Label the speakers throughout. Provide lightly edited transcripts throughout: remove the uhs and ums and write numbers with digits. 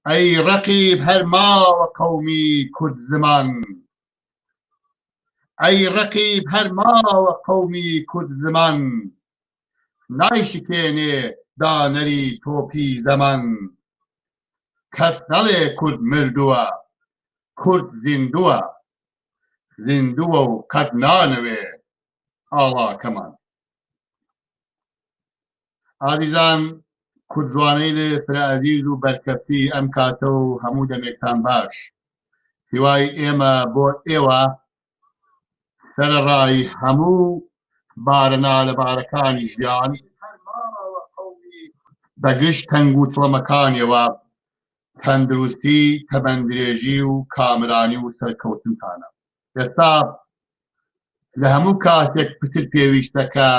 Speaker 1: أي رقيب هرما وقومي كرد زمان أي رقيب هرما وقومي كرد زمان نایشکێنێ دانەری تۆپی زەمان کەس نەڵێ کورد مردووە کورد زیندووە و قەت نانەوێ ئاڵاکەمان. ئازیزان کوردجوانەی لێ فرەعەزیز و بەرکەفتی ئەم کاتە و هەموو دەمێکتان باش. هیوای ئێمە بۆ ئێوە سەرەڕای هەموو بارەنا لە بارەکانی ژیان بەگشت تەنگ و چڵەمەکانیەوە تەندروستی تەبەندرێژی و کامرانی و سەرکەوتنتانە. ئێستا لە هەموو کاتێک پتر پێویستەکە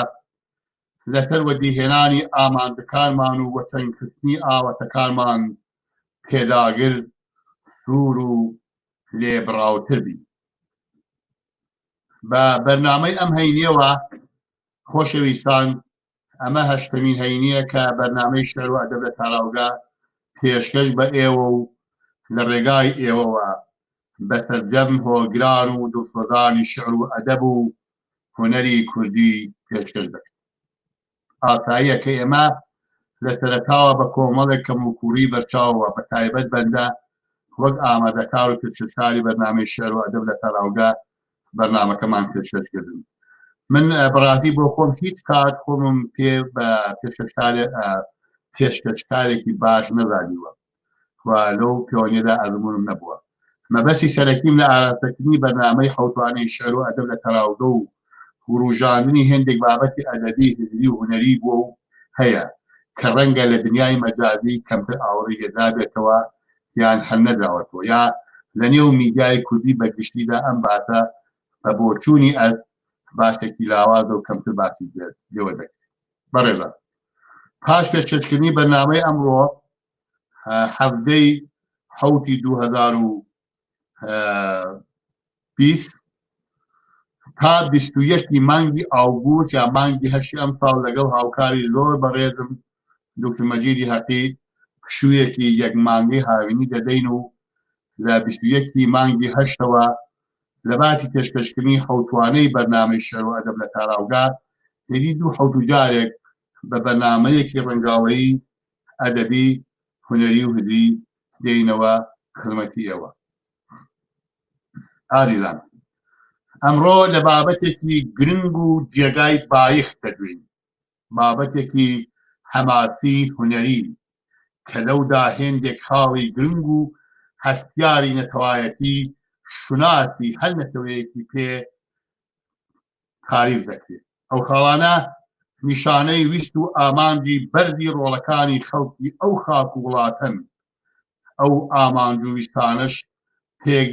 Speaker 1: لەسەر وەدیهێنانی ئامانجەکانمان و وەچەنگکردنی ئاوەتەکانمان پێداگر سوور و لێبڕاوتر بین. بە بەرنامەی ئەم هەینیەوە خۆشەویستان ئەمە هەشتمین هەینیە کە بەرنامەی شێعر و ئەدەب لە تاراوگا پێشکەش بە ئێوە و لە ڕێگای ئێوەوە بەسەرجەم هۆگران و دڵسۆزانی شێعر و ئەدەب و هونەری کوردی پێشکەش دەکەن. ئاساییە کە ئێمە لە سەرەتاوە بە کۆمەڵێک کەموکوڕی بەرچاوەوە بە تایبەت بەندە وەک ئامادەکار و پێشکەشکاری بەرنامەی شێعر و ئەدەب لە تاراوگا بەرنامەکەمان پێشکەشکردن. من بەڕاستی بۆ خۆم هیچ کات خۆمم پێ بە پێشکەشکارێکی باش نەزانیوە و لەو پیۆنێدا ئەزمونم نەبووە. مەبەستی سەرەکیم لە ئاراستەکردنی بەرنامەی حەوتوانەی شێعر و ئەدەب لە تەراوگە و ڕوژاندنی هێندێک بابەتی ئەدەبی هزری و هونەری بووە و هەیە کە ڕەنگە لە دنیای مەجازی کەمتر ئاوەڕی لێدا بێتەوە یان هەر نەدراوەتەوە یا لە نێو میدیای کوردی بەگشتیدا ئەم باسە بە بۆچوونی ئەس باسێکی لاوازە و کەمتر باسی لێوە دەکرێت. بەڕێزان پاش پێشکەشکردنی بەرنامەی ئەمڕۆ هەفتەی حەوتی 2020 تا 21 مانگی ئاوگوست یا مانگی هەشتی ئەم ساڵ لەگەڵ هاوکاری زۆر بەڕێزم دکتر مەجیدی هەقی پشوویەکی یەک مانگی هاوینی دەدەین و لە 21 مانگی هەشتەوە لە باسی پێشکەشکردنی حەوتوانەی بەرنامەی شێعر و ئەدەب لە تاراوگا هێدی دوو حەوت و جارێک بە بەرنامەیەکی ڕەنگاوەیی ئەدەبی هونەری و هدری دێینەوە خزمەتی ئێوە. ئازیزان ئەمڕۆ لە بابەتێکی گرنگ و جێگای بایخ دەگوین، بابەتێکی هەماسی هونەری کە لەودا هێندێک خاڵی گرنگ و هەستیاری نەتەوایەتی شوناسی هەر نەتەوەیەکی پێ تاریف دەکرێت. ئەو خاڵانە نیشانەی ویست و ئامانجی بەردی ڕۆڵەکانی خەڵکی ئەو خاک و وڵاتن. ئەو ئامانج و ویستانش پێک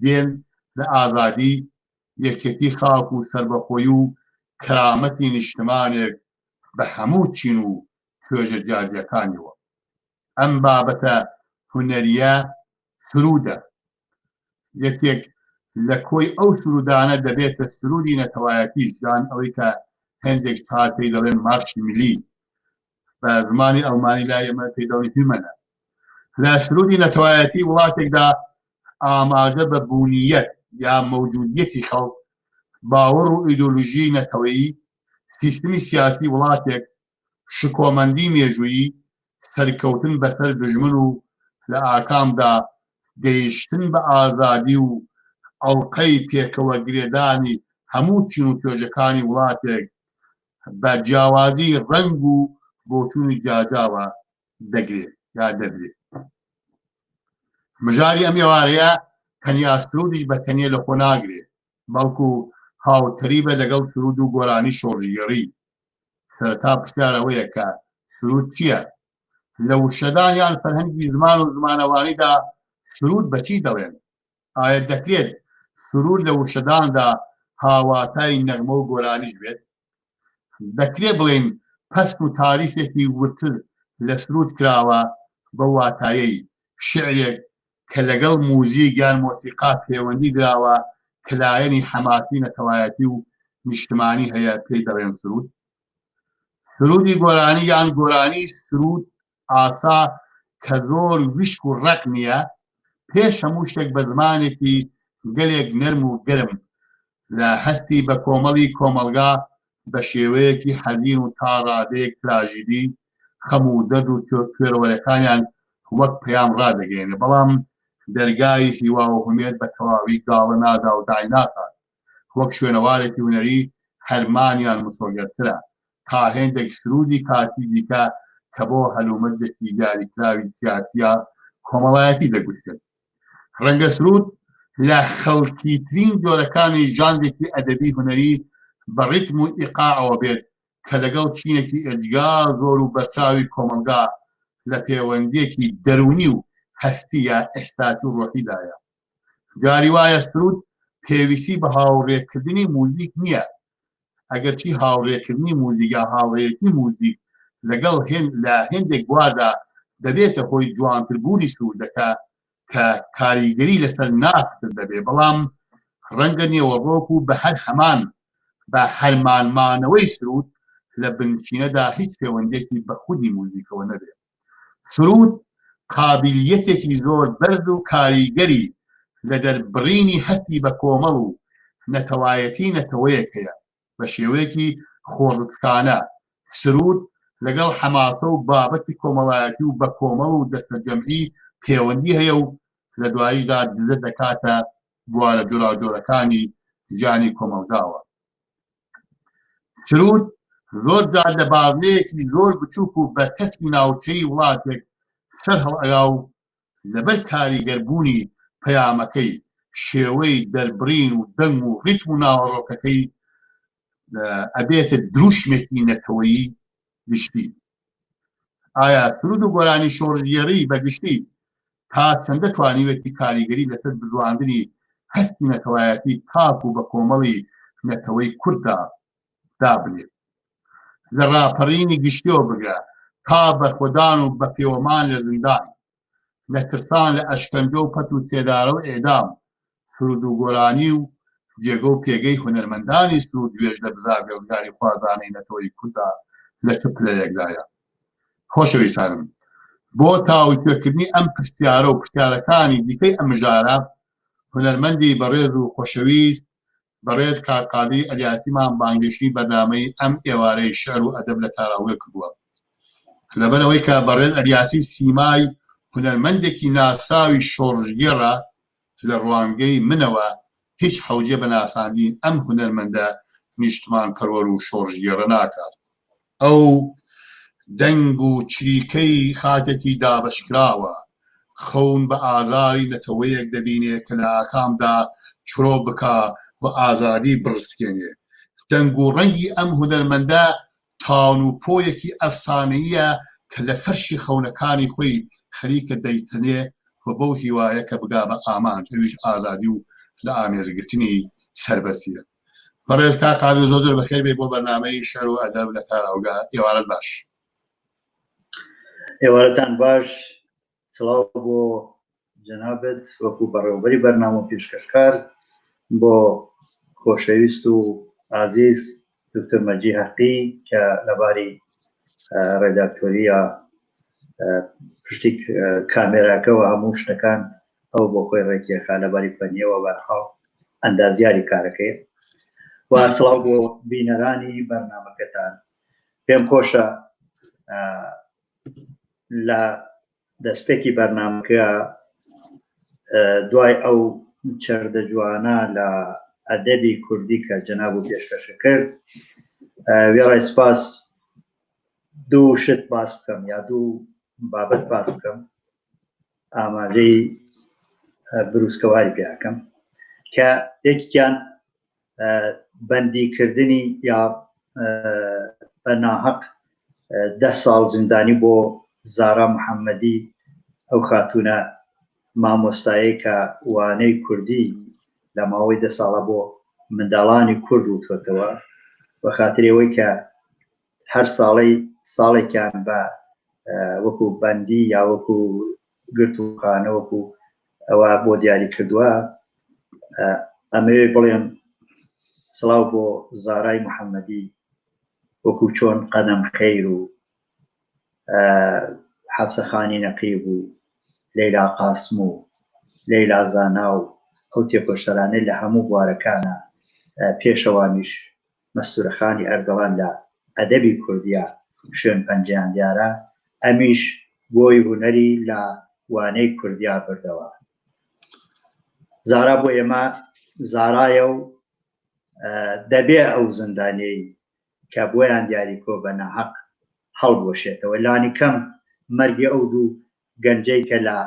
Speaker 1: دێن لە ئازادی، یەکێتی خاک و سەربەخۆیی و کەرامەتی نیشتمانێک بە هەموو چین و توێژە جیاجیەکانیەوە. ئەم بابەتە هونەریە سرودە. یەکێک لە کۆی ئەو سرودانە دەبێتە سرودی نەتەوایەتی ژیان، ئەوەی کە هەندێک جار پێی دەڵێن مارشی میلی، بە زمانی ئەڵمانی لای ئێمە پێی دەڵێن هیمەنە. لە سرودی نەتەوایەتی وڵاتێکدا ئاماژە بە بوونیەت یا مەوجودیەتی خەڵک، باوەڕ و ئیدۆلۆژیی نەتەوەیی، سیستمی سیاسی وڵاتێک، شکۆمەندی مێژوویی، سەرکەوتن بەسەر دژمن و لە ئاکامدا گەیشتن بە ئازادی و ئەڵقەی پێکەوە گرێدانی هەموو چین و توێژەکانی وڵاتێک بە جیاوازی ڕەنگ و بۆچوونی جیاجاوە دەگرێت یا دەدرێت. مژاری ئەم ئێوارەیە تەنیا سرودیش بە تەنێ لە خۆ ناگرێت، بەڵکو هاوتەری بە لەگەڵ سرود و گۆرانی شۆڕژیێڕی. سەرەتا پرسیارەوەیە کە سرود چییە؟ لە وشەدان یان فەرهەنگی زمان و زمانەوانیدا سرود بەچی دەڵێن؟ ئایا دەکرێت سرود لە وشەداندا هاواتای نەغمە و گۆرانیش بێت؟ دەکرێت بڵێن پەست و تاریفێکی ورتر لە سرود کراوە بە واتایەی شعرێک کە لەگەڵ موزیک یان مۆسیقا پەیوەندی دراوە کە لایەنی حەماسی نەتەوایەتی و نیشتمانی هەیە، پێی دەڵێن سرود. سرودی گۆرانی یان گۆرانی سرود ئاسا کە زۆر وشک و ڕەق نییە، پێش هەموو شتێک بە زمانێکی گەلێک نەرم و گەرم لە هەستی بە کۆمەڵی کۆمەلگا بە شێوەیەکی حەزین و تا ڕادەیەک تراژیدی خەم و دەرد و کوێرەوەرەکانیان وەک پەیام ڕادەگەێنێ، بەڵام دەرگای هیوا و هومێر بە تەواوی گاڵە نادا و دای ناکات، وەک شوێنەوارێکی هونەری هەرمانیان مسۆگەرترە تا هێندێک سرودی کاتی دیکە کە بۆ هەلومەرجێکی دیاریکراوی سیاسیە کۆمەڵایەتی دەگوترێت. ڕەنگە سرود لە خەڵکیترین جۆرەکانی ژانرێکی ئەدەبی هونەری بە ڕیتم و ئیقاعەوە بێت کە لەگەڵ چینێکی ئەجگا زۆر و بەرچاوی کۆمەلگا لە پەیوەندیەکی دەرونی و هەستی یا ئێحساسی و ڕۆحیدایە. جاری وایە سرود پێویستی بە هاوڕێکردنی موزیک نییە، ئەگەرچی هاوڕێکردنی موزیک یا هاوڕێیەتی موزیک لەگەڵ لە هێندێک بواردا دەبێتە هۆی جوانتربوونی سرودەکە کە کاریگەری لەسەر ناکتر دەبێ، بەڵام ڕەنگە نێوەڕۆک و بە هەر هەمان بە هەرمانمانەوەی سرود لە بنچینەدا هیچ پەیوەندێکی بە خودی موزیکەوە نەبێت. سرود قابلیەتێکی زۆر بەرز و کاریگەری لە دەربڕینی هەستی بە کۆمەڵ و نەتەوایەتی نەتەوەیەک هەیە بە شێوەیەکی خۆڕستانە. سرود لەگەڵ حەماسە و بابەتی کۆمەڵایەتی و بە کۆمەڵ و دەستەجەمعی پەیوەندی هەیە و لە دواییشدا دزە دەکاتە بوارە جۆراوجۆرەکانی ژیانی کۆمەلگاوە. سرود زۆر جار لە بازنەیەکی زۆر بچووک و بە کەسکی ناوچەی وڵاتێک سەر هەڵئەگا و لەبەر کاریگەربوونی پەیامەکەی، شێوەی دەربڕین و دەنگ و ڕیتم و ناوەڕۆکەکەی ئەبێتە دروشمێکی نەتەوەیی گشتی. ئایا سرود و گۆرانی شۆڕژیێڕی بەگشتی تا چەندە توانیوێتی کاریگەری لەسەر بزواندنی هەستی نەتەوایەتی تاک و بە کۆمەڵی نەتەوەی کورددا دابنێت، لە ڕاپەڕینی گشتیەوە بگرە تا بەرخۆدان و بە پێوەمان لە زیندان، نەترسان لە ئەشکەنجە و پەت و تێدارە و ئێدام. سرود و گۆرانی و جێگە و پێگەی هونەرمەندانی سرود گوێژ لە بزاوی ڕزگاری خوازانەی نەتەوەی کورددا لە چ پلەیەکدایە. خۆشەویستانم، بۆ تاوتوێکردنی ئەم پرسیارە و پرسیارەکانی دیکەی ئەمژارە، هونەرمەندی بەڕێز و خۆشەویست بەڕێز کاکقادری ئەلیاسیمان بانگێشی بەرنامەی ئەم ئێوارەی شێعر و ئەدەب لە تاراوێ کردووە. لەبەرەوەی کە بەڕێز ئەلیاسی سیمای هونەرمەندێکی ناساوی شۆڕژگێڕە، لە ڕوانگەی منەوە هیچ حەوجێ بە ناساندین ئەم هونەرمەندە نیشتمان پەروەر و شۆڕژگێڕە ناکات. ئەو دەنگ و چریکەی خاتێکی دابەشکراوە، خەون بە ئازاری نەتەوەیەک دەبینێ کە لە ئاکامدا چرۆ بکا بە ئازادی بڕسکێنێ. دەنگ و ڕەنگی ئەم هونەرمەندە تاون و پۆیەکی ئەفسانەیە کە لە فەرشی خەونەکانی خۆی خەریکە دەیتنێ و بەو هیوایە کە بگا بە ئامان، ئەویش ئازادی و لە ئامێزگرتنی سەربەستیە. بەڕێز کاکقادر زۆر بەخێر بێ بۆ بەرنامەی شێعر و ئەدەب لە تاراوگا. ئێوارەت باش.
Speaker 2: ئێوارەتان باش. سڵاو بۆ جەنابەت وەکو بەڕێوەبەری بەرنامە و پێشکەشکار، بۆ خۆشەویست و ئازیز دکتۆر مەجی حەقی کە لەباری ڕێداکتۆریە پشتی کامێراکەوە هەموو شتەکان ئەو بۆ خۆی ڕێکێخا لەباری فەنیەوە بەرخاو ئەندازیاری کارەکەی. و سڵاو بۆ بینەرانی بەرنامەکەتان. پێم خۆشە لە دەستپێکی بەرنامەکە دوای ئەو چەردە جوانە لە ئەدەبی کوردی کە جەناب و پێشکەشە کرد، وێڕای سپاس دوو شت باس بکەم یا دوو بابەت باس بکەم، ئاماژەی بروسکەواری پێکەم کە یەکیان بەندیکردنی یا بە ناحەق 10 ساڵ زیندانی بۆ زارا محەممەدی، ئەو خاتونە مامۆستایی کە وانەی کوردی لە ماوەی 10 ساڵە بۆ منداڵانی کورد وتوەتەوە، بە خاترەوەی کە هەر ساڵێکیان بە وەکو بەندی یا وەکو گرتوخانە وەکو ئەوە بۆ دیاری کردووە. ئەمەوێ بڵێم سڵاو بۆ زارای محەممەدی وەکو چۆن قەدەم خەیر و حەفسە خانی نەقیب و لەیلا قاسم و لەیلا زانا و ئەو تێکۆشەرانەی لە هەموو بوارەکانە پێشەوانیش مەستورەخانی ئەردەڵان لە ئەدەبی کوردیە شوێن پەنجیان دیارە ئەمیش بۆی هونەری لە وانەی کوردیا بردەوە. زارا بۆ ئێمە زارایە و دەبێ ئەو زندانەی کە بۆیان دیاریکۆ بە ناحەق هەڵبۆشێتەوە. لانی کەم مەرگی ئەو دوو گەنجەی کە لە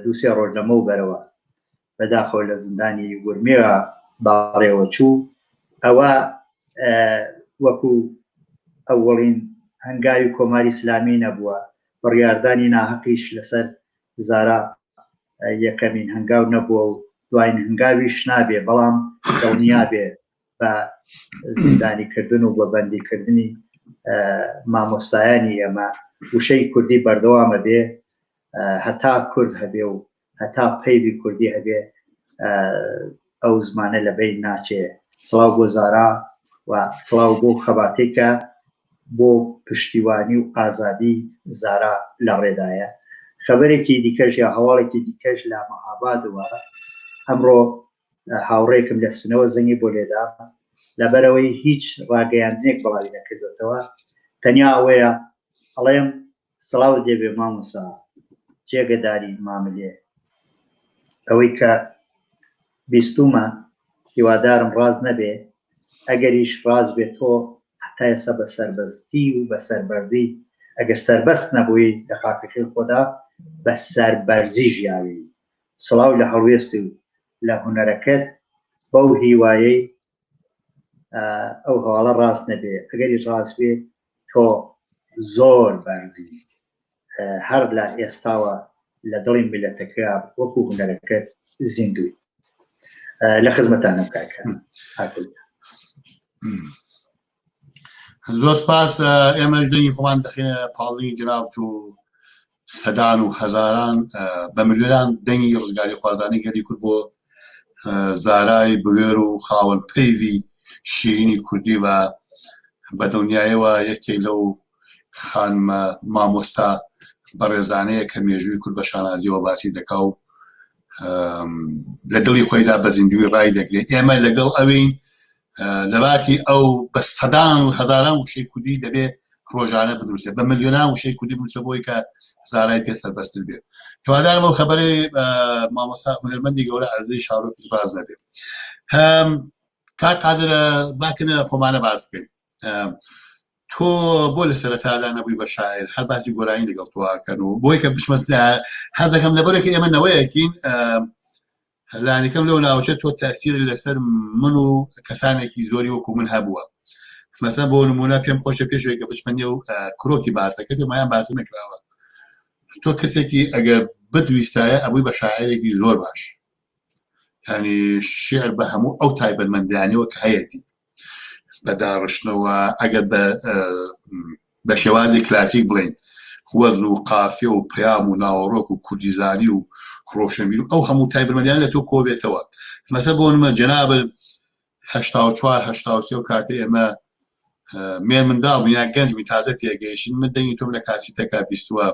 Speaker 2: دووسێ ڕۆژ لەمە و بەرەوە بەداخۆ لە زندانی ورمێوە باڕێوە چوو، ئەوە وەکو ئەوەڵین هەنگاوی کۆماری ئیسلامی نەبووە، بڕیاردانی ناحەقیش لەسەر زارا یەکەمین هەنگاو نەبووە و دوایین هەنگاویش نابێ، بەڵام دڵنیا بێ بە زیندانیکردن و بە بەندیکردنی مامۆستایانی ئێمە وشەی کوردی بەردەوامە بێ، هەتا کورد هەبێ و هەتا پەیوی کوردی هەبێ ئەو زمانە لەبەر ناچێ. سڵاو بۆ زارا و سڵاو بۆ خەباتێکە بۆ پشتیوانی و ئازادی زارا لە ڕێدایە. خەبەرێکی دیکەش یا هەواڵێکی دیکەش لە مەهابادەوە ئەمڕۆ هاوڕێکم لە سنەوە زەنگی بۆ لێدا لەبەرەوەی هیچ ڕاگەیاندنێک بەڵاوی نەکردوێتەوە، تەنیا ئەوەیە ئەڵێم سڵاو دێبێ مامۆسا جێگەداری ماملێ، ئەوەی کە بیستومە هیوادارم ڕاز نەبێ، ئەگەریش ڕاز بێت تۆ حتا ئێستا بە سەربەستی و بە سەربەرزی ئەگەر سەربەست نەبووی لە خاکەکەی خۆدا بە سەربەرزی ژیاوی. سڵاو لە هەڵوێستی و لە هونەرەکەت بەو هیوایەی ئەو هەواڵە ڕاست نەبێ، ئەگەریش ڕاست بێ تۆ زۆر بەرزی هەر لە ئێستاوە لە دڵی میلەتەکە وەکو هونەرەکەت زیندوی. لە خزمەتانە بکاکە.
Speaker 1: زۆر سپاس. ئێمەش دەنگی خۆمان دەخێنە پاڵی جناب و سەدان و هەزاران بە ملیۆنان دەنگی ڕزگاری خوازانەی گەری کورد بۆ زارای بوێر و خاوەن پەیوی شیرینی کوردی و بەدڵنیایەوە یەکێک لەو خانمە مامۆستا بەڕێزانەیە کە مێژووی کورد بە شانازیەوە باسی دەکا و لە دڵی خۆیدا بە زیندوی ڕای دەگرێت. ئێمە لەگەڵ ئەوەین لەباتی ئەو بە سەدان و هەزاران وشەی کوردی دەبێ ڕۆژانە بدروسێت، بە ملیۆنان وشەی کوردی بنووسە بۆی کە زارای پێ سەربەستر بێت. هیوادارم ئەو خەبەرەی مامۆستا هونەرمەندی گەورە عەزیزی شاڕۆکی ڕاز نەبێت. کاک قادر باکنە خۆمانە باس بکەین. تۆ بۆ لە سەرەتادا نەبووی بە شاعر، هەر باسی گۆرانی لەگەڵ تۆکەن و بۆی کە بشمە حەزەکەم لەبەرێکە ئێمە نەوەیەکین لانیکەم لەو ناوچێت تۆ تاسیری لەسەر من و کەسانێکی زۆری وەکو من هەبووە. مەسەڵەن بۆ نمونە پێم خۆشە پێشەوەی کە بچمە نێو کرۆکی باسەکەت مایان باسی نەکراوە، تۆ کەسێکی ئەگەر بتویستایە ئەبووی بە شاعرێکی زۆر باش، یعنی شێعر بە هەموو ئەو تایبەتمەندیانەوە کە هەیەی بە داڕشتنەوە ئەگەر بە شێوازی کلاسیک بڵین وەزن و قافیە و پەیام و ناوەڕۆک و کوردیزانی و ڕۆشنبیر و ئەو هەموو تایبەتمەندیان لە تۆ کۆبێتەوە. مەسەڵەن بۆ نمونە جەناب 84-83 و کاتێ ئێمە مێر منداڵ یا گەنجمی تازە تێگەیشتین، من دەنگی تۆم لە کاسیتەکە بیستووە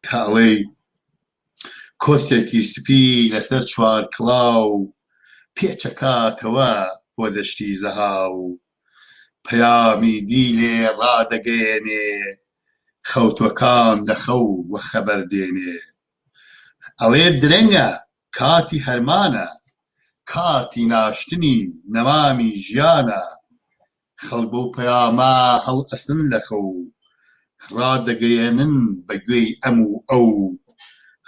Speaker 1: کاڵەی کۆتێکی سپی لەسەر چوار کڵاو پێچەکاتەوە بۆ دەشتی زەها و پەیامی دیلێ ڕادەگەێنێ خەوتوەکان لە خەو وە خەبەر دێنێ. ئەڵێ درەنگە کاتی هەرمانە کاتی ناشتنی نەمامی ژیانە، خەڵک بەو پەیامە هەڵ ئەسن لە خەو ڕادەگەیەنن بە گوێی ئەم و ئەو،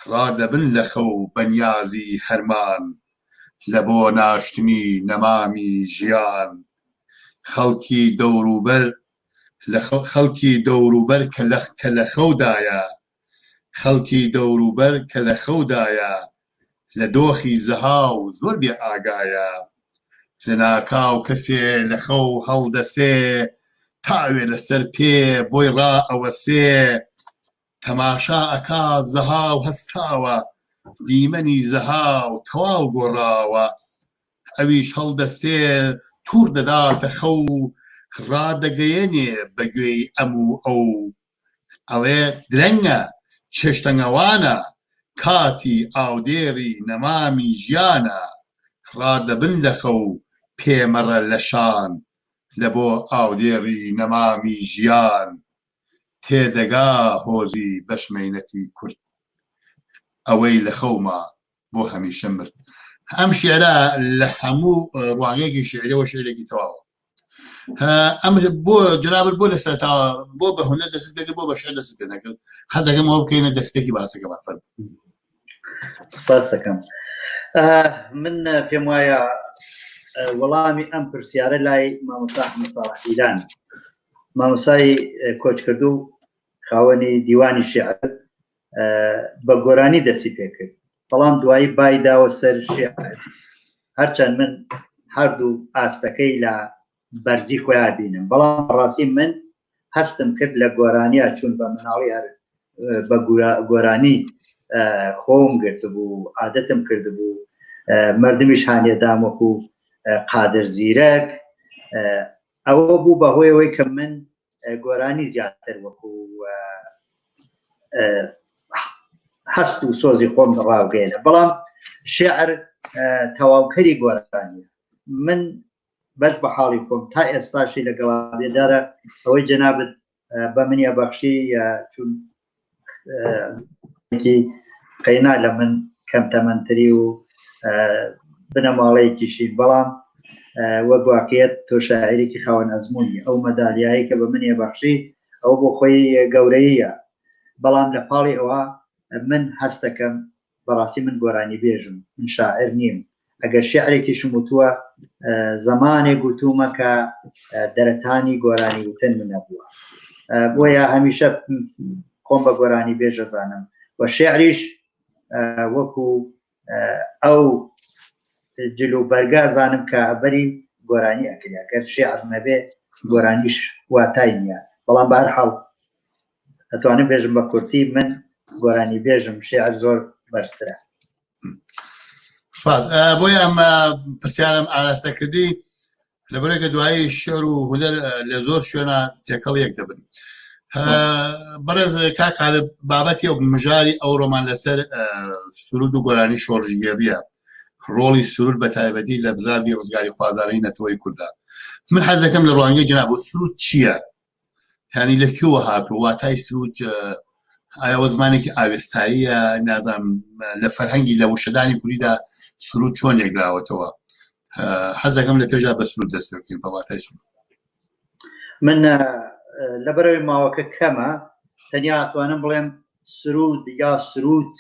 Speaker 1: ڕادەبن لە خەو بەنیازی هەرمان لە بۆ ناشتنی نەمامی ژیان. خەڵکی دەوروبەر کە لە خەودایە، خەڵکی دەوروبەر کە لە خەودایە لە دۆخی زەهاو زۆر بێ ئاگایە، لە ناکاو کەسێ لە خەو هەڵدەسێ تاوێ لەسەر پێ بۆی ڕائەوەسێ، تەماشا ئەکا زەهاو هەستاوە دیمەنی زەهاو تەواو گۆڕاوە، ئەویش هەڵدەسێ توور دەداتە خەو ڕادەگەیەنێ بەگوێی ئەموو ئەو ئەڵێ درەنگە چێشتەنگەوانە کاتی ئاودێری نەمامی ژیانە ڕادەبن لەخەو پێمەڕە لەشان لە بۆ ئاودێری نەمامی ژیان تێدەگا هۆزی بەشمێنەتی کورد ئەوەی لە خەوما بۆ هەمیشە مرد. ئەم شێعرە لە هەموو ڕوانگەیەکی شێعرەوە شێعرێکی تەواوە. ئەم بۆ جنابەت بۆ لەسەرتا بۆ بە هونەر دەست پێ بۆ بە شێعر دەست پێ نەکرد حەزەکەم ئەوە بکەینە دەستپێکی باسەکە بافەر.
Speaker 2: سپاس دەکەم. من پێم وایە وەڵامی ئەم پرسیارە لای مامۆستا ئەحمەد ساڵح ئیلان مامۆستای کۆچکردو و خاوەنی دیوانی شێعر بە گۆرانی دەستی پێ کرد، بەڵام دوایی بای داوە سەر شێعر. هەرچەند من هەردوو ئاستەکەی لە بەرزی خۆیان بینم، بەڵام ڕاستی من هەستم کرد لە گۆرانیە چون بە مناڵی هەر بە گۆرانی خۆم گرت بوو عادەتم کرد بوو مردمیش هانێدام وەکو قادر زیرەک ئەوە بوو بەهۆی ئەوەی کە من گۆرانی زیاتر وەکو هەست و سۆزی خۆم ڕاوگەێنە، بەڵام شێعر تەواوکەری گۆرانیە. من بەش بە حاڵی خۆم تا ئێستاشی لەگەڵا بێدارە ئەوەی جەنابەت بە منیە بەخشی چون قەینا لە من کەم تەمەنتری و بنەماڵەیەکیشین، بەڵام وەک واقعیەت تۆ شاعیرێکی خاوەن ئەزموونی ئەو مەدالیایی کە بە منیە بەخشی ئەو بۆ خۆی گەورەیە، بەڵام لە پاڵی ئەوە من هەست دەکەم بەڕاستی من گۆرانی بێژم، من شاعر نیم. ئەگەر شێعرێکیشم وتووە زەمانێک گوتومە کە دەرەتانی گۆرانی وتن من نەبووە، بۆیە هەمیشە خۆم بە گۆرانی بێژەزانم و شێعریش وەکو ئەو جلو بەرگا زانم کە بەری گۆرانی ئەکریا، گەر شێعر نەبێ گۆرانیش واتای نییە، بەڵام بە هەر حاڵ ئەتوانم بێژم بە کورتی من گۆرانی بێژم، شێعر زۆر بەرزترە.
Speaker 1: سپاس. بۆیە ئەمە پرسیارم ئاراستە کردی لەبەرێکە دوایی شێعر و هونەر لە زۆر شوێنە تێکەڵ یەک دەبن. بەڕێز کاکادر بابەتی ئەو مژاری ئەو ڕۆمان لەسەر سرود و گۆرانی شۆڕژگێڕیە، ڕۆڵی سرود بە تایبەتی لە بزادی ڕزگاری خوازانەی نەتەوەی کوردە. من حەز دەکەم لە ڕوانگەی جەناب سرود چییە؟ یعنی لەکوێوە هاتووە؟ واتای سرود ئایا وە زمانێکی ئاوێستاییە؟ نازانم لە فەرهەنگی لە وشەدانی کوردیدا سرود چۆن یەکراوەتەوە؟ حەز دەکەم لە پێشدا بە سرود دەست پێ بکەین، بە واتای سرود.
Speaker 2: من لەبەرەوەی ماوەکە کەمە تەنیا ئەتوانم بڵێم سرود یا سرود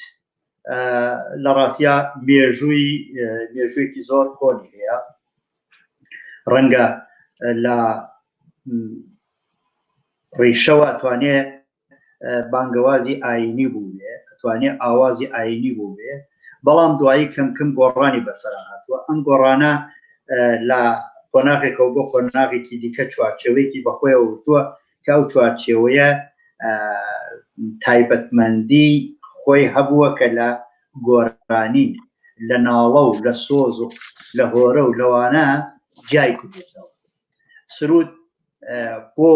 Speaker 2: لە ڕاستیە مێژوویەکی زۆر کۆنی هەیە، ڕەنگە لە ڕیشەوە ئەتوانێ بانگەوازی ئاینی بوو بێ، ئەتوانێ ئاوازی ئاینی بوو بێ، بەڵام دوایی کەمکەم گۆڕانی بەسەرا هاتووە. ئەم گۆڕانە لە قۆناغێکەوە بۆ قۆناغێکی دیکە چوارچێوەیەکی بەخۆیەوە وتووە کە ئەو چوارچێوەیە تایبەتمەندی خۆی هەبووە کە لە گۆڕانی لە ناڵە و لە سۆز و لە هۆرە و لەوانە جای کوردێتەوە. سرود بۆ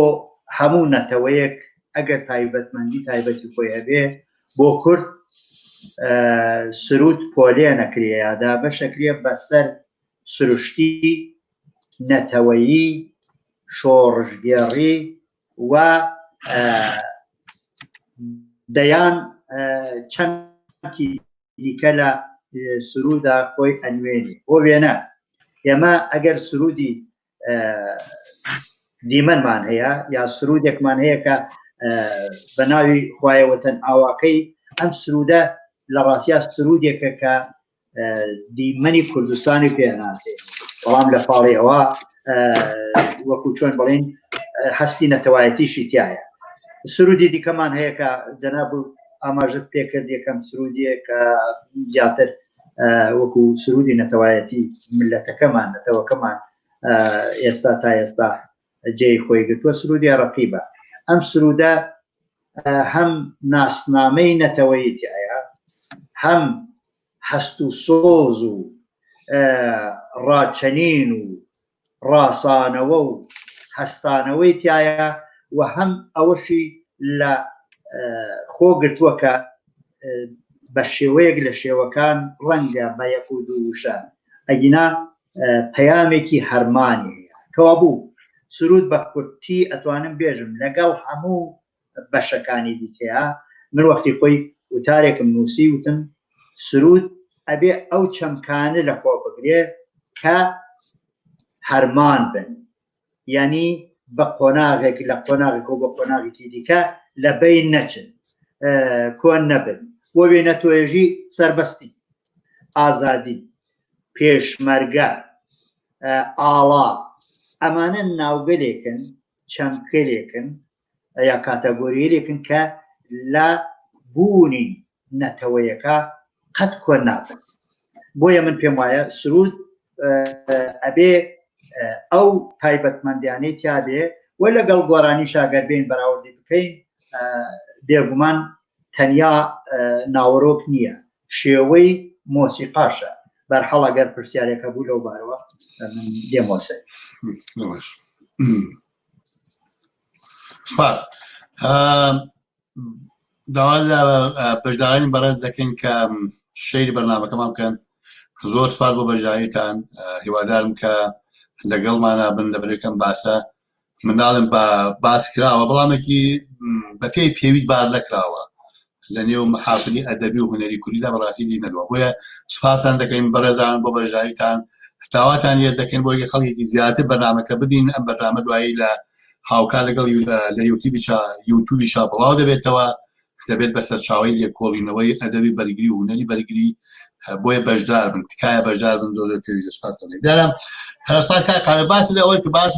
Speaker 2: هەموو نەتەوەیەک ئەگەر تایبەتمەندی تایبەتی خۆی هەبێ بۆ کورد سرود پۆلێ نەکرێ یادا بەشەکرێ بەسەر سروشتی نەتەوەیی شۆڕژگێڕی و دەیان چەندی دیکە لە سرودا خۆی ئەنوێنی. بۆ وێنە ئێمە ئەگەر سرودی دیمەنمان هەیە یا سرودێکمان هەیە کە بە ناوی خوایەوەتەن ئاواکەی، ئەم سرودە لە ڕاستیە سرودێکە کە دیمەنی کوردستانی پێناسێ، بەڵام لە پاڵی ئەوە وەکو چۆن بڵین هەستی نەتەوایەتیشی تایە. سرودی دیکەمان هەیە کە جەناب ئاماژت پێکرد یەکەم سرودیە کە زیاتر وەکو سرودی نەتەوایەتی ملەتەکەمان نەتەوەکەمان ئێستا تا ئێستا جێی خۆی گرتووە، سرودی ڕەقیبە. ئەم سرودە هەم ناسنامەی نەتەوەیی تایە، هەم هەست و سۆز و ڕاچەنین و ڕاسانەوە و هەستانەوەی تایە و هەم ئەوەشی لە خۆ گرتووە کە بە شێوەیەک لە شێوەکان ڕەنگە بە یەک و دووشە ئەگینا پەیامێکی هەرمانی هەیە کەوا بوو سرود بە کورتی ئەتوانم بێژم لەگەڵ هەموو بەشەکانی دیکەیە من وەختی خۆی وتارێکم نووسی وتم سرود ئەبێ ئەو چەمکانە لە خۆ بگرێ کە هەرمان بن یعنی بە قۆناغێک لە قۆناغێک و بە قۆناغێکی دیکە لە بین نەچن کۆن نەبن بۆ وێنە تۆێژی سەربەستی ئازادی پێشمەرگە ئاڵا ئەمانە ناوگەلێکن چەمکەلێکن یا کاتەگۆریەلێکن کە لە بوونی نەتەوەیەکە قەت کۆن نابن بۆیە من پێم وایە سرود ئەبێ ئەو تایبەتمەندیانەی تیا بێ و لەگەڵ گۆڕانی شاگەر بین بەراوردی بکەین بێگومان تەنیا ناوەڕۆک نییە شێوەی مۆسیقاشە بەرحەڵ ئەگەر پرسیارێکە بوو لەو بارەوە من دێمۆسە
Speaker 1: سپاس داوا لە بەشدارانی بەڕێز دەکەین کە شەیری بەرنامەکەمان بکەن زۆر سپاس بۆ بەشداریتان هیوادارم کە لەگەڵمانە بن لەبەرەکەم باسە منداڵم بە باس کراوە بەڵامێکی بەپێی پێویست باز نەکراوە لە نێو محافلی ئەدەبی و هونەری کوردیدا بەڕاستی دی نەدووە بۆیە سوپاسان دەکەین بەڕێزان بۆ بەشداریتان داواتان لێ دەکەین بۆ خەڵکێکی زیاتر بەرنامەکە بدین ئەم بەرنامە دوایی لە هاوکار لەگەڵ لە یوتیوبی شا بڵاو دەبێتەوە دەبێت بەسەر چاوەی لێکۆڵینەوەی ئەدەبی بەرگری و هونەری بەرگری بۆیە بەشدار بن تکایە بەشدار بن زۆر پێویستە سوپاسان دەکەم سپاس کاکا باسی لەوەی کە باس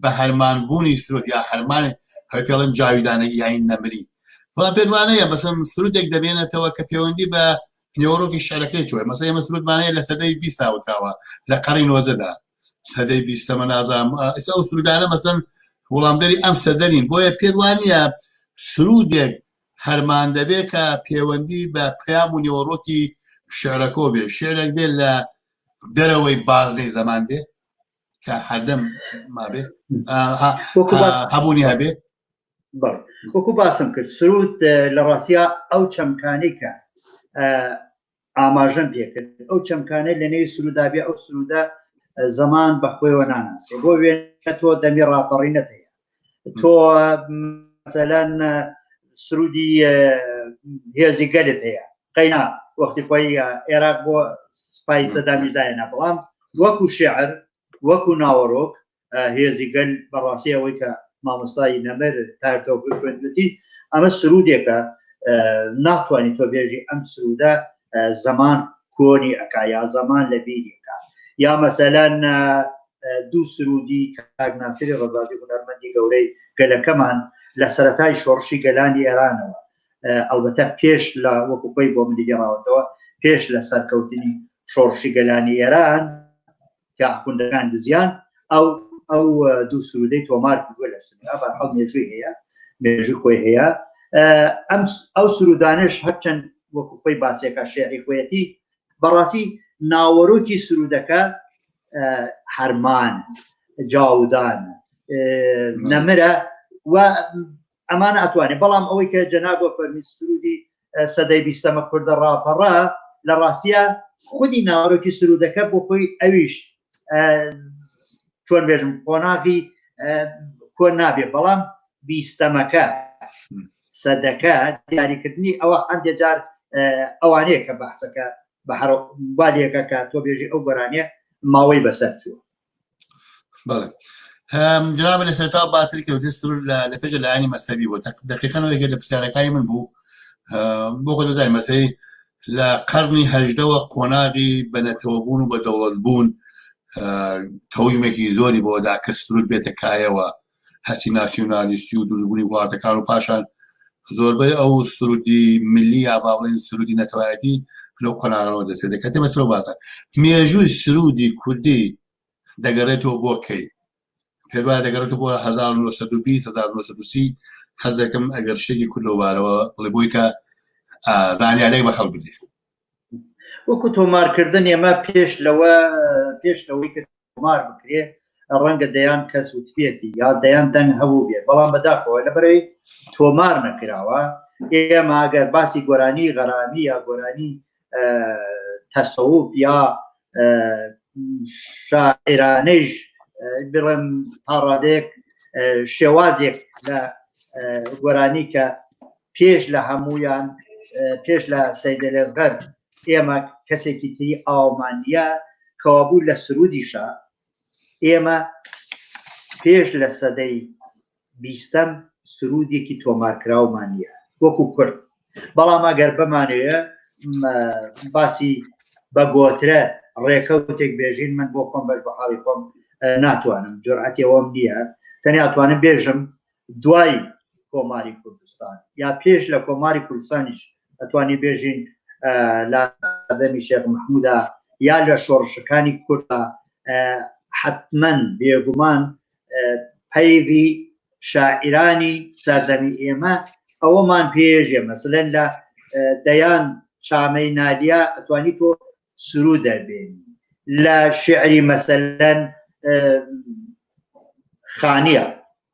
Speaker 1: بە هەرمانبوونی سرود یا هەرمان هەر پێڵێن جاویدانەی یاین نەمری بەڵام پێوانەیە مەسەڵەن سرودێک دەبێنێتەوە کە پەیوەندی بە نێوەڕۆکی شعرەکەی چوە مەسەڵەن ئێمە سرودمانەیە لە سەدەی 20 وتراوە لە قەڕی 90دا سەدەی 20 نازانم ئەو سرودانە مەسەڵەن وەڵامدەری ئەم سەدەرین بۆیە پێوانیە سرودێک هەرمان دەبێت کە پەیوەندی بە پەیام و نێوەڕۆکی شعرەکۆ بێ شعرێک بێت لە دەرەوەی بازنەی زەمان بێ کە هەردەم مابێ هەبوونی هەبێ
Speaker 2: وەکو باسم کرد سرود لە ڕاستیە ئەو چەمکانەی کە ئاماژەم پێکرد ئەو چەمکانەی لە نێوی سرودابێ ئەو سرودە زەمان بەخۆیەوە ناناسێ بۆ وێنە تۆ دەمی ڕاپەڕینەت هەیە تۆ مەسەلەن سرودی هێزی گەلت هەیە قەینا وەختی خۆی عێراق بۆ سپای سەدامی دایەنە بەڵام وەکو شێعر وەکو ناوەڕۆک هێزی گەل بەڕاستی ئەوەی کە مامۆستای نەمەر تارتەوە خوێندوتی ئەمە سرودێکە ناتوانانی تۆ بێژی ئەم سرودە زەمان کۆنی ئەکا یا زەمان لە بیریەکە یا مەسەلەن دوو سرودی کاک ناسیری ڕەزاوی هونەرمەندی گەورەی گەلەکەمان لە سەرەتای شۆڕشی گەلانی ئێرانەوە ئەلبەتە پێش لە وەکو خۆی بۆ ملی گەڕاوەتەوە پێش لە سەرکەوتنی شۆڕشی گەلانی ئێران کە حکوندەکان دزیان ئەو دوو سرودەی تۆمار کردووە لە سنگا بەرحەڵ مێژووی هەیە مێژووی خۆی هەیە ئەو سرودانش هەرچەند وەکو خۆی باسێکە شێعری خۆیەتی بەڕاستی ناوەڕۆکی سرودەکە هەرمان جاودان نەمرە و ئەمانە ئەتوانێت بەڵام ئەوەی کە جەناب بۆ فەرمی سرودی سەدەی 20ەمە کوردە ڕاپەڕا لە ڕاستیە خودی ناوەڕۆکی سرودەکە بۆ خۆی ئەویش چۆن بێژم قۆناغی کۆن نابێ بەڵام 20ەمەکە سەدەکە دیاریکردنی ئەوە هەندێک جار ئەوانەیە کە بەحسەکە بە هەروالێکە کە تۆ بێژی ئەو گۆرانیە ماوەی بەسەر چووە
Speaker 1: جناب لە سەرتا باسی کردی سرود لە پێش لایانی مەسەوی بوو دەقیقەنەوەی لە پرسیارەکانی من بوو بۆ خۆ دەزانین مەسەی لە قەرنی هەژدەوە قۆناغی بەنەتەوەبوون و بە دەوڵەتبوون تەویمێکی زۆری بۆدا کە سرود بێتە کایەوە هەسی ناسیۆنالیستی و دروستبوونی وڵاتەکان و پاشان زۆربەی ئەو سرودی ملی یا با بڵێن سرودی نەتەوایەتی لەو قۆناغەوە دەست پێ دەکات تێمە سرۆ باسە مێژووی سرودی کوردی دەگەڕێتەوە بۆ کەی پێوایە دەگەڕێتەوە بۆ 1920 1930 حەز دەکەم ئەگەر شتێکی کوردەوەبارەوە بڵێ بۆی کە زانیارێک بە خەڵک بدرێت
Speaker 2: وەکو تۆمارکردن ئێمە پێش لەوەی کە تۆمار بکرێ ڕەنگە دەیان کەس وتپێتی یا دەیان دەنگ هەبوو بێت بەڵام بەداخەوە لەبەرەوەی تۆمار نەکراوە ئێمە ئەگەر باسی گۆرانی غەرامی یا گۆرانی تەسەوف یا شاعرانەیش بڵێم تا ڕادێک شێوازێک لە گۆرانی کە پێش لە هەمویان پێش لە سەیدە لێزغەر ئێمە کەسێکی تری ئاڵمانیا کەوابوو لە سرودیشە ئێمە پێش لە سەدەی بیستەم سرودێکی تۆمارکراومان نیە وەکو کورد بەڵام ئەگەر بمانەیە باسی بە گۆترە ڕێکەوتێک بێژین من بۆ خۆم بەش بە حاڵی خۆم ناتوانم جورئەتێوەم نییە تەنیا ئەتوانم بێژم دوای کۆماری کوردستان یا پێش لە کۆماری کوردستانیش ئەتوانی بێژین لە دەمی شێخ محموودە یا لە شۆڕشەکانی کوردە حتمما بێگومان پەیوی شاعرانی سەردەمی ئێمە ئەوەمان پێژێ مەسەلەن لە دەیان چامەی نادیا ئەتوانی تۆ سرود دەربێنی لە شعری مەسەلەن خانیە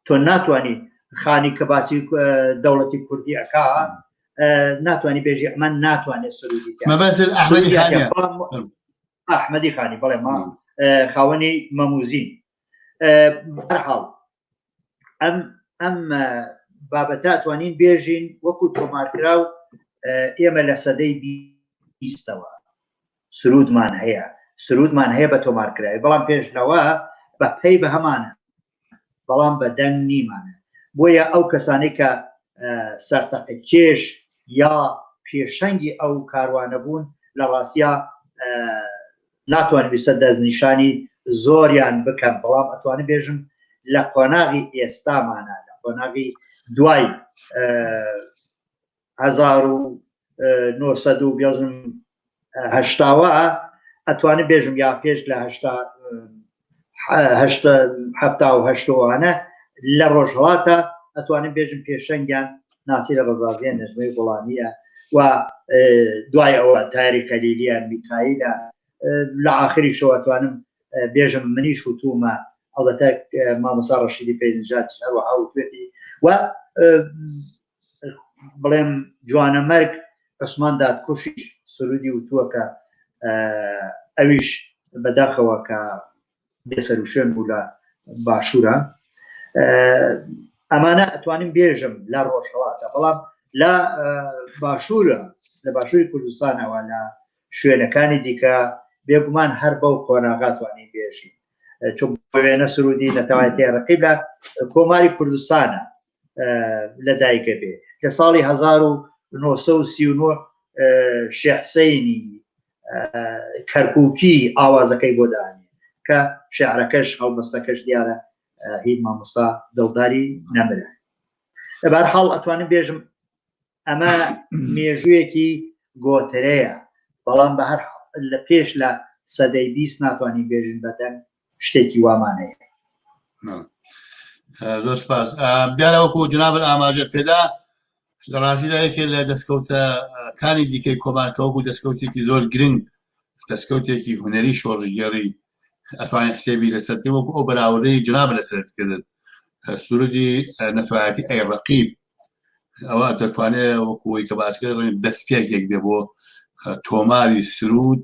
Speaker 2: تۆ ناتوانی خانی کە باسی دەوڵەتی کوردی ئەکا ناتوانی بێژی ئەمە ناتوانێت سرودی ئەحمەدی خانی بەڵێ ما خاوەنی مەموزین بەرحاڵ ئەم بابەتە ئەتوانین بێژین وەکو تۆمارکراو ئێمە لە سەدەی بیستەوە سرودمان هەیە بە تۆمارکراوی بەڵام پێشنەوە بە پێی بە هەمانە بەڵام بە دەنگ نیمانە بۆیە ئەو کەسانی کە سەرتەقە کێش یا پێشەنگی ئەو کاروانە بوون لە ڕاستیا ناتوانین ویسە دەستنیشانی زۆریان بکەم بەڵام ئەتوانم بێژم لە قۆناغی ئێستامانە لە قۆناغی دوای 1970 ئەتوانم بێژم یا پێش لە 1970 لە ڕۆژهەڵاتە ئەتوانم بێژم پێشەنگیان ناسیرە ڕەزازیان نەژمەی گوڵامیە و دوای ئەوە تاری کەلیلیان میکایلە لە ئاخری شەوە ئەتوانم بێژم منیش وتومە ئەڵبەتە مامۆستا ڕەشیدی پەیزنجادیش هەروەها وتوێتی و بڵێم جوانەمەرگ عوسمان دادکوشیش سرودی وتووە کە ئەویش بەداخەوە کە بێسەر و شوێن بوو لە باشوورە ئەمانە ئەتوانم بێژم لە ڕۆژهەڵاتە بەڵام لە باشوورە لە باشووری کوردستانەوە لە شوێنەکانی دیکە بێگومان هەر بەو قۆناغاتوانی بێژی چون وێنە سرودی نەتەوایەتی ڕقیب لە کۆماری کوردستانە لە دایکە بێ لە ساڵی 1939 شێحسەینی کەرکووکی ئاوازەکەی بۆ دانی کە شێعرەکەش هەڵبەستەکەش دیارە هیچ مامۆستا دڵداری نەمرە لەبەر حاڵ ئەتوانم بێژم ئەمە مێژوویەکی گۆترەیە بەڵام بە هەر لە پێش لە سەدەی 20 ناتوانین بێژن بەدەنگ شتێکی وامانەیە
Speaker 1: زۆر سپاس دیارەوەکو جناب ئاماژە پێدا لە ڕاستیدا یەکێک لە دەستکەوتەکانی دیکەی کۆمارکەوەکو دەستکەوتێکی زۆر گرنگ دەستکەوتێکی هونەری شۆڕژگەڕی ئەتوانێت حسێبی لەسەر وەکو ئەو بەراوردەی جناب لەسەرکردن سرودی نەتوایەتی ئەی ڕەقیب ئەوە دەتوانێت وەکوی کە باسکرد دەستپێکێک دێ بۆ تۆماری سرود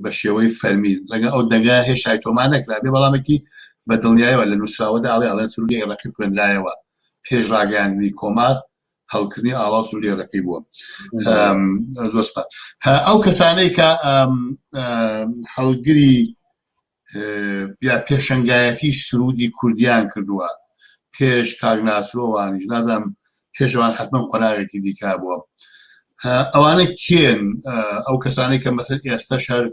Speaker 1: بە شێوەی فەرمی لەگە ئەو دەنگە هێشای تۆمار نەکرا بێ بەڵامێکی بە دڵنیایەوە لە نووسراوەدا ئەڵێن سرودی ئەی ڕەقیب خوێندرایەوە پێش ڕاگەیاندنی کۆمار هەڵکردنی ئاوا سرودی ڕەقیب بووە زۆر سپاس ئەو کەسانەی کە هەڵگری یا پێشەنگایەتی سرودی کوردیان کردووە پێش کاک ناسرۆوانیش نازانم پێشەوان حتمما قۆناغێکی دیکا بووە ئەوانە کێن ئەو کەسانەی کە مەسەر ئێستا شەر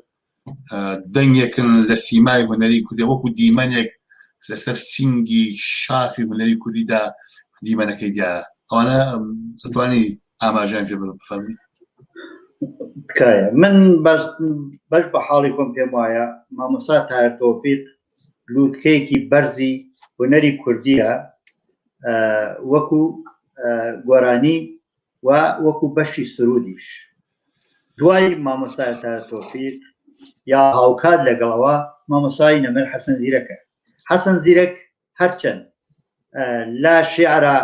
Speaker 1: دەنگێکن لە سیمای هونەری کوردی وەکو دیمەنێک لەسەر سینگی شاخی هونەری کوردیدا دیمەنەکەی دیارە ئەوانە دەتوانی ئاماژیان پێ بفەرمی
Speaker 2: تکایە من بەش بە حاڵی خۆم پێم وایە مامۆستا تاهیر تۆفیق لووتکەیەکی بەرزی هونەری کوردیە وەکو گۆرانی و وەکو بەشی سرودیش دوای مامۆستا تاهیر تۆفیق یا هاوکات لەگەڵەوە مامۆسای نەمر حەسەن زیرەکە. حەسەن زیرەک هەرچەند لە شێعرا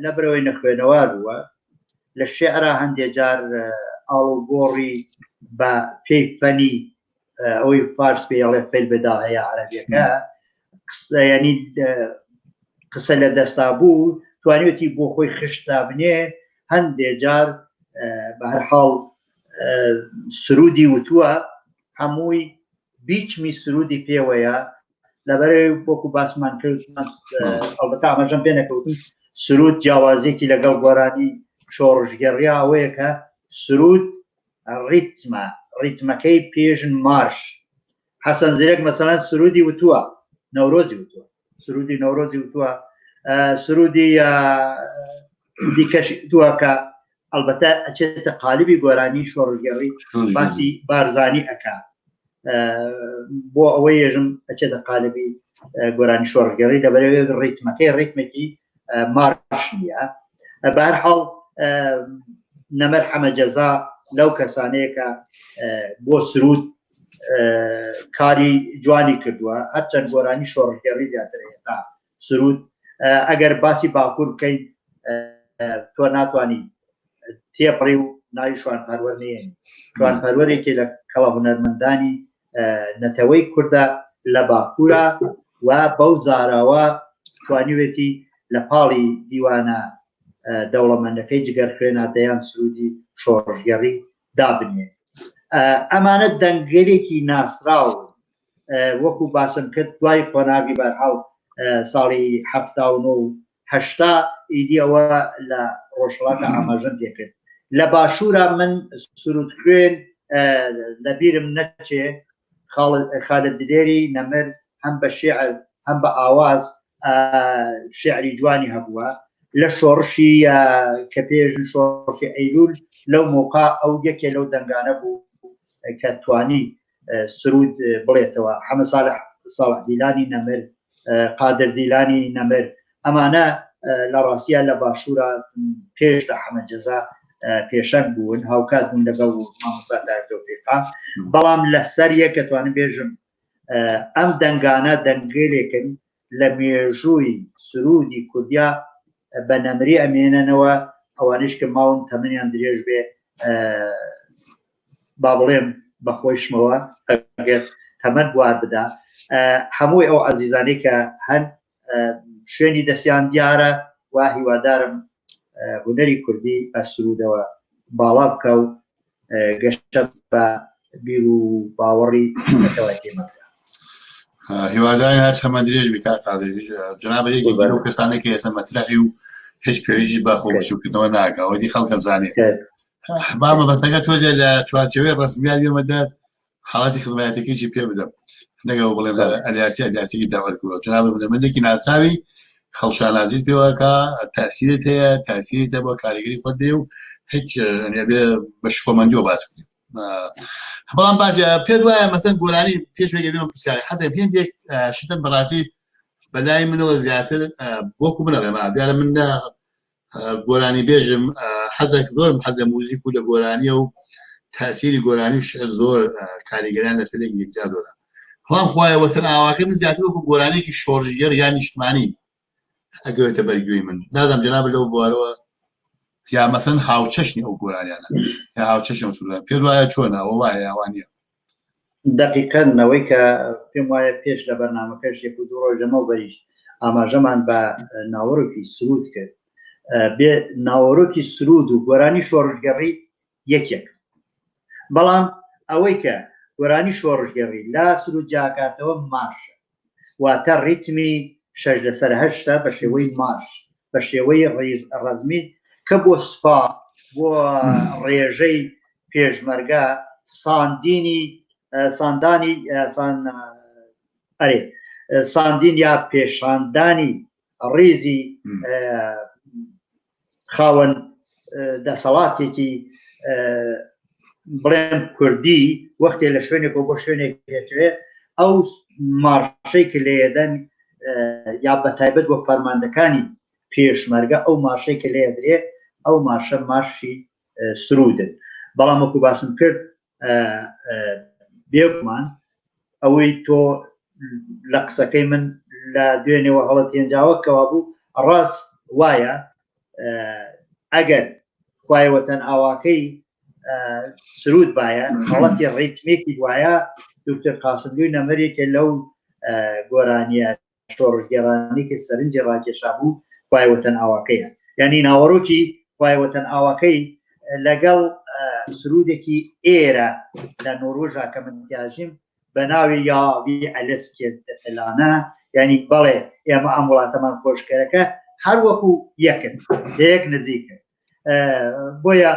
Speaker 2: لە برەوەی نەخوێنەوە بووە، لە شێعرا هەندێک جار ئاڵوگۆڕی بە پێی فەنی ئەوەی فارس پێڵێ فێل بەدا هەیە عەرەبیەکە، ینی قسە لە دەستا بوو توانێتی بۆ خۆی خشتا بنێ، هەندێک جار بە هەر حاڵ سرودی وتووە، هەمووی بیچمی سرودی پێوەیە لەبەرەوەی وەکو باسمان کرد. ئەڵبەتە ئەمەژەم پێ نەکەوتم سرود جیاوازێکی لەگەڵ گۆرانی شۆڕژگەڕیا ئەوەیە کە سرود ریتمەکەی پێژن مارش. حەسەن زیرەک مەسەڵەن سرودی وتووە، نەورۆزی وتووە، سرودی نەورۆزی وتووە، سرودی دیکەش وتووە کە ئەلبەتە ئەچێتە قالبی گۆرانی شۆڕژگەڕی باسی بارزانی ئەکا، بۆ ئەوەی ێژم ئەچێتە قالبی گۆرانی شۆڕژگەڕی لەبەرەوەی ریتمەکەی ریتمێکی مارش نییە. بە هەر حاڵ نەمەر حەمەجەزا لەو کەسانەیە کە بۆ سرود کاری جوانی کردووە، هەرچەند گۆرانی شۆڕژگەڕی زیاتر هێتا سرود. ئەگەر باسی باکوور بکەین تۆ ناتوانانی تێپڕی و ناوی شوانپەروەر نێنی. شوانپەروەرێکی لە کەڵە هونەرمەندانی نەتەوەی کوردە لە باکوورە و بەو زاراوە توانیوێتی لە پاڵی دیوانە دەوڵەمەندەکەی جگەر خوێناتەیان سرودی شۆڕژگەڕی دابنێ. ئەمانە دەنگێرێکی ناسراو وەکو باسم کرد دوای قۆناغی بەرهاو ساڵی 1970 ئیدی ئەوە لە ڕۆژهەڵاتە ئاماژەم پێکرد. لە باشوورە من سرود خوێن لەبیرم نەچێ خالد دلێری نەمر هەم بە شێعر هەم بە ئاواز شێعری جوانی هەبووە. لە شۆڕشی کە پێژن شۆڕشی ئەیلول لەو موقع ئەو یەکێ لەو دەنگانە بوو کە توانی سرود بڵێتەوە. حەمە ساڵح دیلانی نەمر، قادر دیلانی نەمر، ئەمانە لە ڕاستیە لە باشوورە پێش لە حەمەجەزا پێشەنگ بوون، هاوکات بوون لەگەڵ مامۆستا تەوفیقا. بەڵام لەسەر یەکە توانم بێژم ئەم دەنگانە دەنگێرێکن لە مێژووی سرودی کوردیا بە نەمری ئەمێننەوە، ئەوانش کە ماون تەمەنیان درێژ بێ با بڵێم بەخۆشمەوە ئەگەر تەمەن بوار بدا. هەمووی ئەو عەزیزانەی کە هەن شوێنی دەستیان دیارە و هیوادارم هونەری کوردی بە سرودەوە باڵا بکە و گەشتە بە بیر و باوەڕی نەتەوەیەکێمەکە.
Speaker 1: هیوادارین هەر هەمە درێژ بکا قادری جناب یەکی لەو کەسانەی کە ئێستا مەترەحی و هیچ پێویستی بە خۆبچووکردنەوە ناکا ئەوەی خەڵکە زانێ. با مەبەستەکە تۆجە لە چوارچێوەی ڕسمیات یێمەدە حاڵاتی خزمەتەکەیشی پێ بدەم نەگەڵ بڵێم ئەلیاسیەکی داوەرکردەوە. جناب هونەرمەندێکی ناساوی خەڵشانازیت پێوەکە تاسیرت هەیە، تاسیرتە بۆ کاریگەری فەردێ و هیچ بە شکۆمەندیەوە باس بکەین. بەڵام باسی پێت وایە مەسەن گۆرانی پێشوەگە دێمە پرسیاری حەزم هێندێک شتم بەڕاستی بەلای منەوە زیاتر بۆکو بنەڵێمە دیارە من گۆرانی بێژم حەزێک زۆرم حەزە موزیک و لە گۆرانیە و تاسیری گۆرانی و شعر زۆر کاریگەریان لەسەر یەکجا زۆرە. بەڵام خوایە وەتەن ئاواکە من زیاتر وەکو گۆرانێکی شۆڕژگەر یان نیشتمانی ئەگەوێتە بەرگوێی من. نازانم جەناب لەو بوارەوە یا مەسەن هاوچەشنی ئەو گۆرانیانە یا هاوچەشم سوودان پێت وایە چۆنە ئەوە وایە یاوانە؟
Speaker 2: دقیقەنەوەی کە پێم وایە پێش لە بەرنامەکەش یەک و دوو ڕۆژەمە بەریش ئاماژەمان بە ناوەڕۆکی سرود کرد. بێ ناوەڕۆکی سرود و گۆرانی شۆڕژگەڕی یەکێک، بەڵام ئەوەی کە گۆرانی شۆڕژگەڕی لا سرود جاکاتەوە مارشە، واتە ریتمی 6/8 بە شێوەی مارش، بە شێوەی ڕەزمی کە بۆ سوپا بۆ ڕێژەی پێشمەرگە ساندین یا پێشاندانی ڕێزی خاوەن دەسەڵاتێکی بڵێم کوردی وەختێ لە شوێنێکەوە بۆ شوێنێک پێچێت ئەو مارشەی کە لێدەن یا بەتایبەت بۆ فەرماندەکانی پێشمەرگە ئەو مارشەی کە لێدرێ ئەو مارشە مارشی سرودن. بەڵام وەکو باسم کرد بێگومان ئەوەی تۆ لە قسەکەی من لە دوێنێەوە هەڵەت هێنجاوە کەوا بوو ڕاست وایە ئەگەر خوای وەتەن ئاواکەی سرود باە هەڵەتی ڕیتمێکی وایە دکتۆر قاسملووی نەمەرێکە لەو گۆرانیە شۆڕژگێڕانی کە سەرنجی ڕاکێشا بوو خوای وەتەن ئاواکەیە یعنی ناوەڕۆکی خوای وەتەن ئاواکەی لەگەڵ سرودێکی ئێرە لە نۆڕۆژا کە من تیاژیم بە ناوی یاوی ئەلسکێلانە یعنی بەڵێ ئێمە ئەم وڵاتەمان خۆشکەرەکە هەر وەکو یەکن یەک نزیکە بۆیە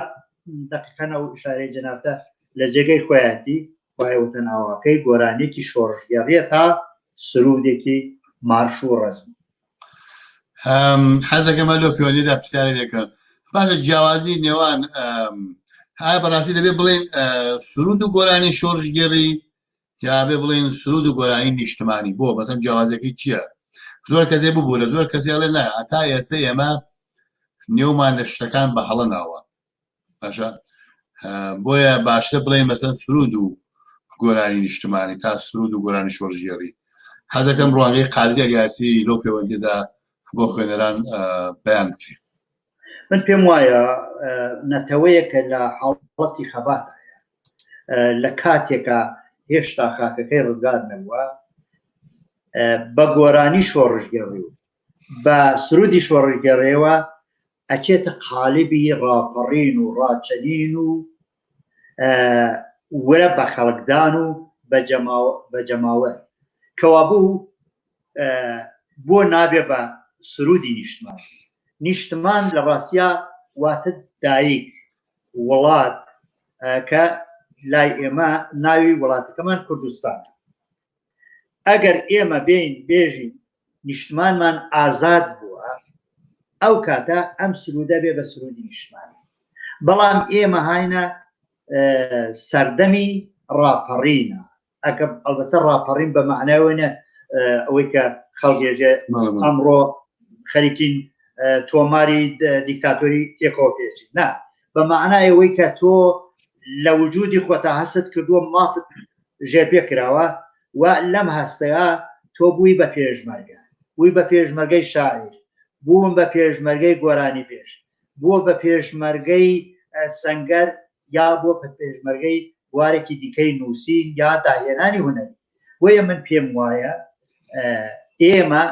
Speaker 2: دقیقەن ئەو ئشارەی جەنابتە لە جێگەی خۆیەتی خوای وەتەن ئاواکەی گۆرانێکی شۆڕژگەڕیە تا سرودێکی مارش و ڕەزم
Speaker 1: حەزەکەمە لۆ پەیوەندیدا پرسیارێک دەکەن باشە جیاوازی نێوان ئایا بەڕاستی دەبێت بڵێن سرود و گۆرانی شۆڕژگەڕی یا بێ بڵێن سرود و گۆرانی نیشتمانی بۆ بەسەن جیاوازەکەی چییە زۆر کەسێ ببوو لە زۆر کەسیڵێ نە ئەتا ئێستا ئێمە نێومان لە شتەکان بە هەڵە ناوە باشە بۆیە باشتر بڵێن مەسەن سرود و گۆرانی نیشتمانی تا سرود و گۆرانی شۆڕژگەڕی حەزەکەم ڕوانگەی قادری ئەلیاسی لەو پەیوەندیدا بۆ خوێنەران بەیان بکەین
Speaker 2: من پێم وایە نەتەوەیەکە لە حاڵەتی خەباتایە لە کاتێکە هێشتا خاکەکەی ڕزگار نەبووە بە گۆرانی شۆڕژگەڕی و بە سرودی شۆڕژگەڕیەوە ئەچێتە قالیبی ڕاپەڕین و ڕاچەنین و وەرە بە خەڵکدان و بە جەماوەر کەوا بوو بۆ نابێ بە سرودی نیشتمان نیشتمان لە ڕاستیا واتە دایک وڵات کە لای ئێمە ناوی وڵاتەکەمان کوردستانە ئەگەر ئێمە بین بێژین نیشتمانمان ئازاد بووە ئەو کاتە ئەم سرودە بێ بە سرودی نیشتمانی بەڵام ئێمە هاینە سەردەمی ڕاپەڕینە ئەگە ئەلبەتە ڕاپەڕین بە معناوێنە ئەوەی کە خەڵکێژێ ئەمڕۆ خەریکین تۆماری دیکتاتۆری تێکەوە پێچین نا بە معنای ئەوەی کە تۆ لە وجودی خۆتا هەست کردووە مافت ژێر پێ کراوە و لەم هەستەیە تۆ بووی بە پێشمەرگە بووی بە پێشمەرگەی شاعیر بووم بە پێشمەرگەی گۆرانی پێش بووە بە پێشمەرگەی سەنگەر یا بۆ بە پێشمەرگەی وارێکی دیکەی نووسین یا داهێنانی هونەری وەیە من پێم وایە ئێمە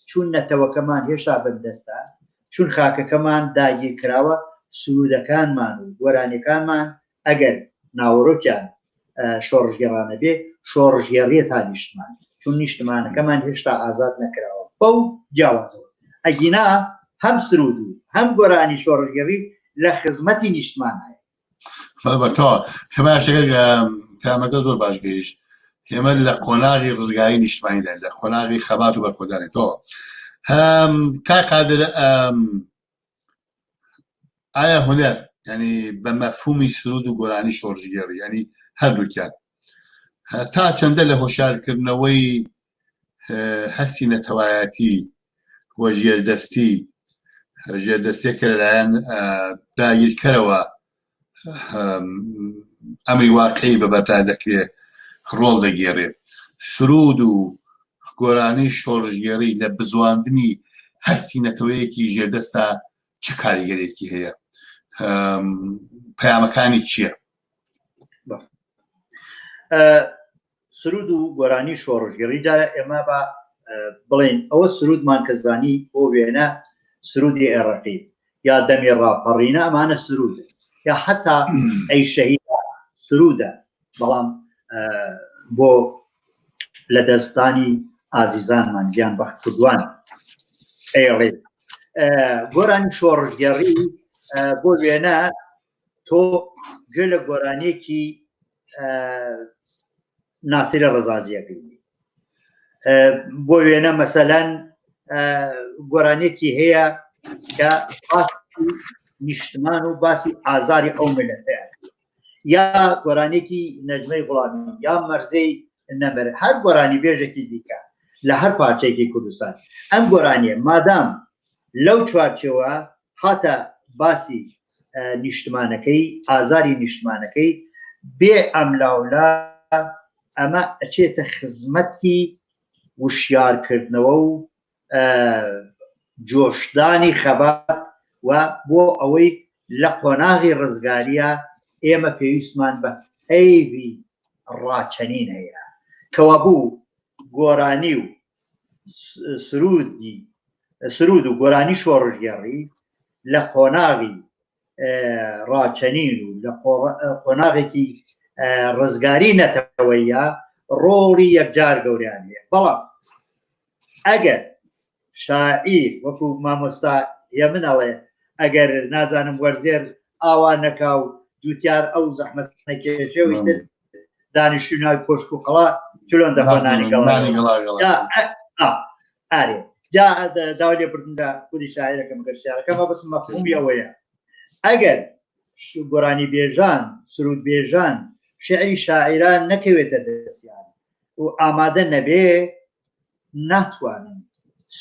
Speaker 2: چون نەتەوەکەمان هێشتا بەردەستە چون خاکەکەمان داگیر کراوە سرودەکانمان و گۆرانەکانمان ئەگەر ناوەڕۆکیان شۆڕژگەڕانە بێ شۆڕژگەڕیە تا نیشتمان چون نیشتمانەکەمان هێشتا ئازاد نەکراوە بەو جیاوازەوە ئەگینا هەم سرود و هەم گۆرانی شۆڕژگەڕی لە خزمەتی نیشتمان هەیە
Speaker 1: بەتەوە هێمە شتێک کامەکە زۆر باش گەیشت ئێمە لە قۆناغی ڕزگاری نیشتمانیدا لە قۆناغی خەبات و بەرخۆدانێتەوە کا قادر ئایا هونەر ینی بە مەفهومی سرود و گۆرانی شۆڕژگەڕی ینی هەردووکیان تا چەندە لە هۆشیارکردنەوەی هەستی نەتەوایەتی وە ژێردەستێکە لەلایەن داگیرکەرەوە ئەمری واقعی بەبەردا دەکرێت ڕۆڵ دەگێڕێت سرود و گۆرانی شۆڕژگەڕی لە بزواندنی هەستی نەتەوەیەکی ژێردەستا چه کاریگەرێکی هەیە پەیامەکانی چییە
Speaker 2: سرود و گۆرانی شۆڕژگەڕیدا ئێمە بە بڵێن ئەوە سرودمان کەزانی بۆ وێنە سرودی ئێڕەقی یا دەمی ڕاپەڕینە ئەمانە سرودە یا حتا ئەی شەهیدا سرودە بەڵام بۆ لە دەستانی ئازیزانمان گیان بەخت کردوان ئێڵێ گۆرانی شۆڕژگەڕی بۆ وێنە تۆ گوێ لە گۆرانێکی ناسیرە ڕەزازیەکەی بۆ وێنە مەسەلەن گۆرانێکی هەیە کە باسی نیشتمان و باسی ئازاری ئەو ملەتەیە یا گۆرانێکی نەجمەی غوڵامی یا مەرزەی نەبەر هەر گۆرانی بێژێکی دیکە لە هەر پارچەیەکی کوردستان ئەم گۆرانیە مادام لەو چوارچەوە هاتە باسی نیشتمانەکەی ئازاری نیشتمانەکەی بێ ئەملاولا ئەمە ئەچێتە خزمەتی وشیارکردنەوە و جۆشدانی خەبات و بۆ ئەوەی لە قۆناغی ڕزگاریە ئێمە پێویستمان بە پەیوی ڕاچەنین هەیە کەوا بوو گۆرانی و سرود و گۆرانی شۆڕژگەڕی لە قۆناغی ڕاچەنین و لە قۆناغێکی ڕزگاری نەتەوەیە ڕۆڵی یەکجار گەوریان هەیە بەڵام ئەگەر شاعیر وەکو مامۆستا هێ منەڵێ ئەگەر نازانم وەرزێر ئاوا نەکا و جوتیار ئەو زەحمەت نەکێشێەوەی تر دانیشتوی ناوی کۆشک و قەڵا چلۆن دەخۆنانی ئارێ جا داوا لێ بردندا خودی شاعیرەکەم گەشتیارەکەمە بەس مەفهومی ئەوەیە ئەگەر گۆرانی بێژان سرود بێژان شعری شاعران نەکەوێتە دەستیان و ئامادە نەبێ ناتوانن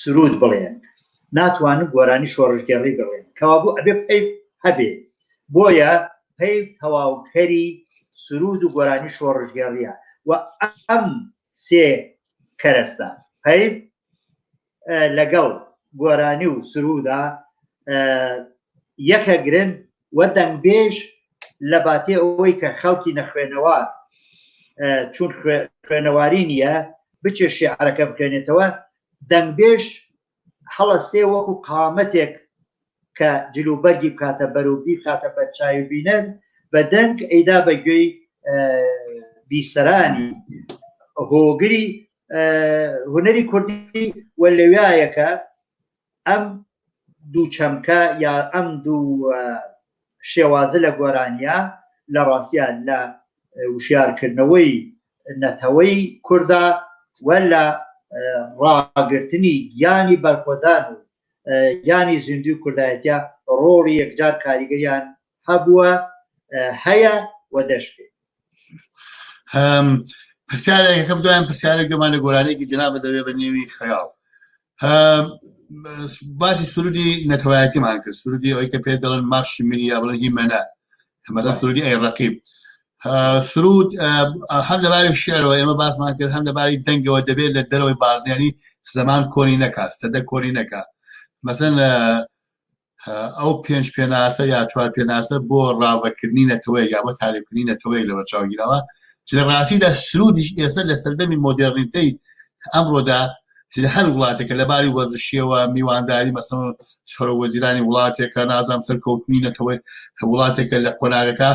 Speaker 2: سرود بڵێن ناتوانن گۆرانی شۆڕژگەڕی بڵێن کەوا بوو ئەبێ پەیو هەبێ بۆیە پەیو تەواوکەری سرود و گۆرانی شۆڕژگەڕیە و ئەم سێ کەرەستە پەیو لەگەڵ گۆرانی و سرودا یەکە گرن و دەنگبێژ لە باتێ ئەوەی کە خەڵکی نەخوێنەوار چون خوێنەواری نییە بچێ شێعرەکە بکەنێتەوە دەنگبێژ هەڵەستێ وەکو قامەتێک کە جلوبەرگی بکاتە بەروبی خاتە بەر چاوی بینەر بە دەنگ ئەیدا بە گوێی بیسەرانی هۆگری هونەری کوردی وە لەوایەکە ئەم دوو چەمکە یا ئەم دوو شێوازە لە گۆرانیا لە ڕاستیان لە وشیارکردنەوەی نەتەوەی کووردا و لە ڕاگررتنی گیانی بەرخۆدان و گیانی زیندوی کوردایەتە ڕۆڵی یەکجار کاریگەریان هەبووە هەیە و دەشتێ
Speaker 1: پرسیارێکەکەم دوایان پرسیارێک گەمانە گۆرانێکی جنابە دەوێ بە نێوی خەیاڵ باسی سرودی نەتەوایەتیمان کرد سرودی ئەوەی کە پێ دەڵێن مارشی ملی یا بڵێن هیمەنە مەسەڵەن سرودی ئەی ڕەقیب سرود هەم لەباری شێعرەوە ئێمە باسمان کرد هەم لەباری دەنگەوە دەبێت لە دەرەوەی بازنیانی زەمان کۆنی نەکات سەدە کۆنی نەکات مەسەڵەن ئەو پێنج پێناسە یا چوار پێناسە بۆ ڕاوەکردنی نەتەوەی یا بۆ تاریبکردنی نەتەوەی لەوە چاوگیرەوە لە ڕاستیدا سرودیش ئێستا لە سەردەمی مۆدێرنیتەی ئەمڕۆدا لە هەر وڵاتێکە لەباری وەرزشیەوە میوانداری مەسەڵەن سەرۆکوەزیرانی وڵاتێکە نازانم سەرکەوتنی نەتەوەی وڵاتێکە لە قۆناغەکە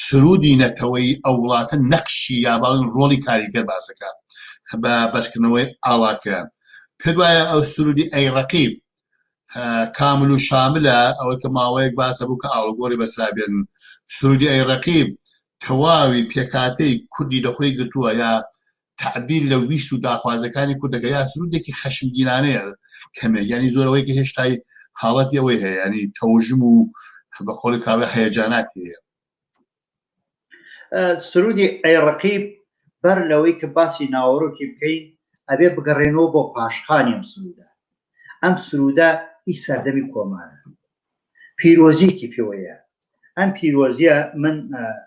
Speaker 1: سرودی نەتەوەی ئەو وڵاتە نەقشی یا باڵن ڕۆڵی کاریگەر باسەکە بە بەشکردنەوەی ئاڵاکەیان پێ وایە ئەو سرودی ئەی ڕەقیب کامل و شاملە ئەوەی کە ماوەیەک باسە بوو کە ئاڵوگۆڕی بەسرابێن سرودی ئەی ڕەقیب تەواوی پێکاتەی کوردی دەخۆی گرتووە یا تعبیر لە ویست و داخوازەکانی کوردەکە یا سرودێکی خەشمگینانەیە کەمێ ینی زۆرەوەی کە هێشتای حاڵەتی ئەوەی هەیە ینی تەوژم و بە قۆڵی کاوە هەیەجاناتی هەیە
Speaker 2: سرودی ئەی ڕەقیب بەر لەوەی کە باسی ناوەڕۆکی بکەین ئەبێ بگەڕێنەوە بۆ پاشخانی ئەم سرودە ئەم سرودە هیچ سەردەمی کۆمارە پیرۆزیکی پێوەیە ئەم پیرۆزیە من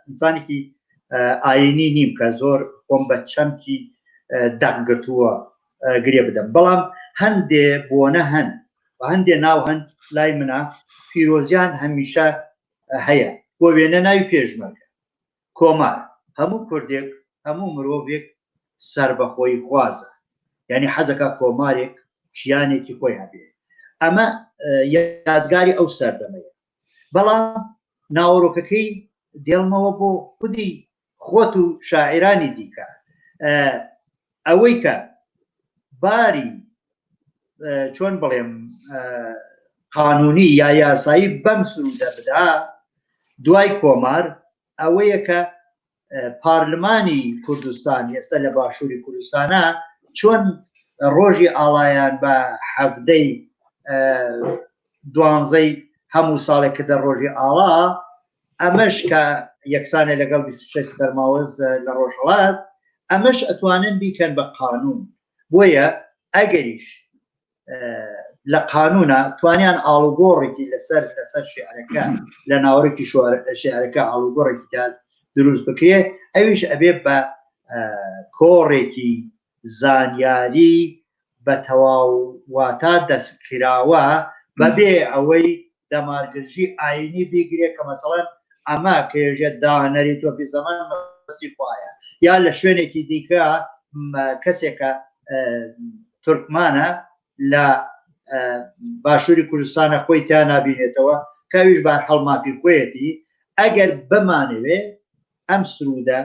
Speaker 2: ئینسانێکی ئاینی نیم کە زۆر خۆم بە چەمکی دەنگرتووە گرێ بدەم بەڵام هەندێ بۆنە هەن و هەندێ ناو هەن لای منە پیرۆزیان هەمیشە هەیە بۆ وێنە ناوی پێشمەرگە کۆمار هەموو کوردێک هەموو مرۆڤێک سربەخۆی خوازە یعنی حەزەکە کۆمارێک ژیانێکی خۆی هەبێ ئەمە یادگاری ئەو سەردەمەیە بەڵام ناوەڕۆکەکەی دێڵمەوە بۆ خودی خۆت و شاعرانی دیکە ئەوەی کە باری چۆن بڵێم قانونی یا یاسایی بەم سرودە بدا دوای کۆمار ئەوەیە کە پارلمانی کوردستان ئێستا لە باشووری کوردستانە چۆن ڕۆژی ئاڵایان بە حەفدەی دوانزەی هەموو ساڵێک کە دە ڕۆژی ئاڵا ئەمەش کە یەکسانە لەگەڵ 26 سەرماوەز لە ڕۆژهەڵات ئەمەش ئەتوانن بیکەن بە قانون بۆیە ئەگەریش لە قانونە توانیان ئاڵوگۆڕێکی لەسەر شێعرەکە لە ناوەڕێکی شێعرەکە ئاڵوگۆڕێکی دروست بکرێ ئەویش ئەبێ بە کۆڕێکی زانیاری بە تەواواتە دەستکراوە بەبێ ئەوەی دەمارگرژی ئاینی بیگرێت کە مەسەڵەن ئەمە کێژێت داهەنەری تۆپی زەمان مەسی خوایە یا لە شوێنێکی دیکە کەسێکە تورکمانە لە باشووری کوردستانە خۆی تا نبینێتەوە کاویش بار هەڵماپی خۆیەتی ئەگەر بمانەوێ ئەم سرودە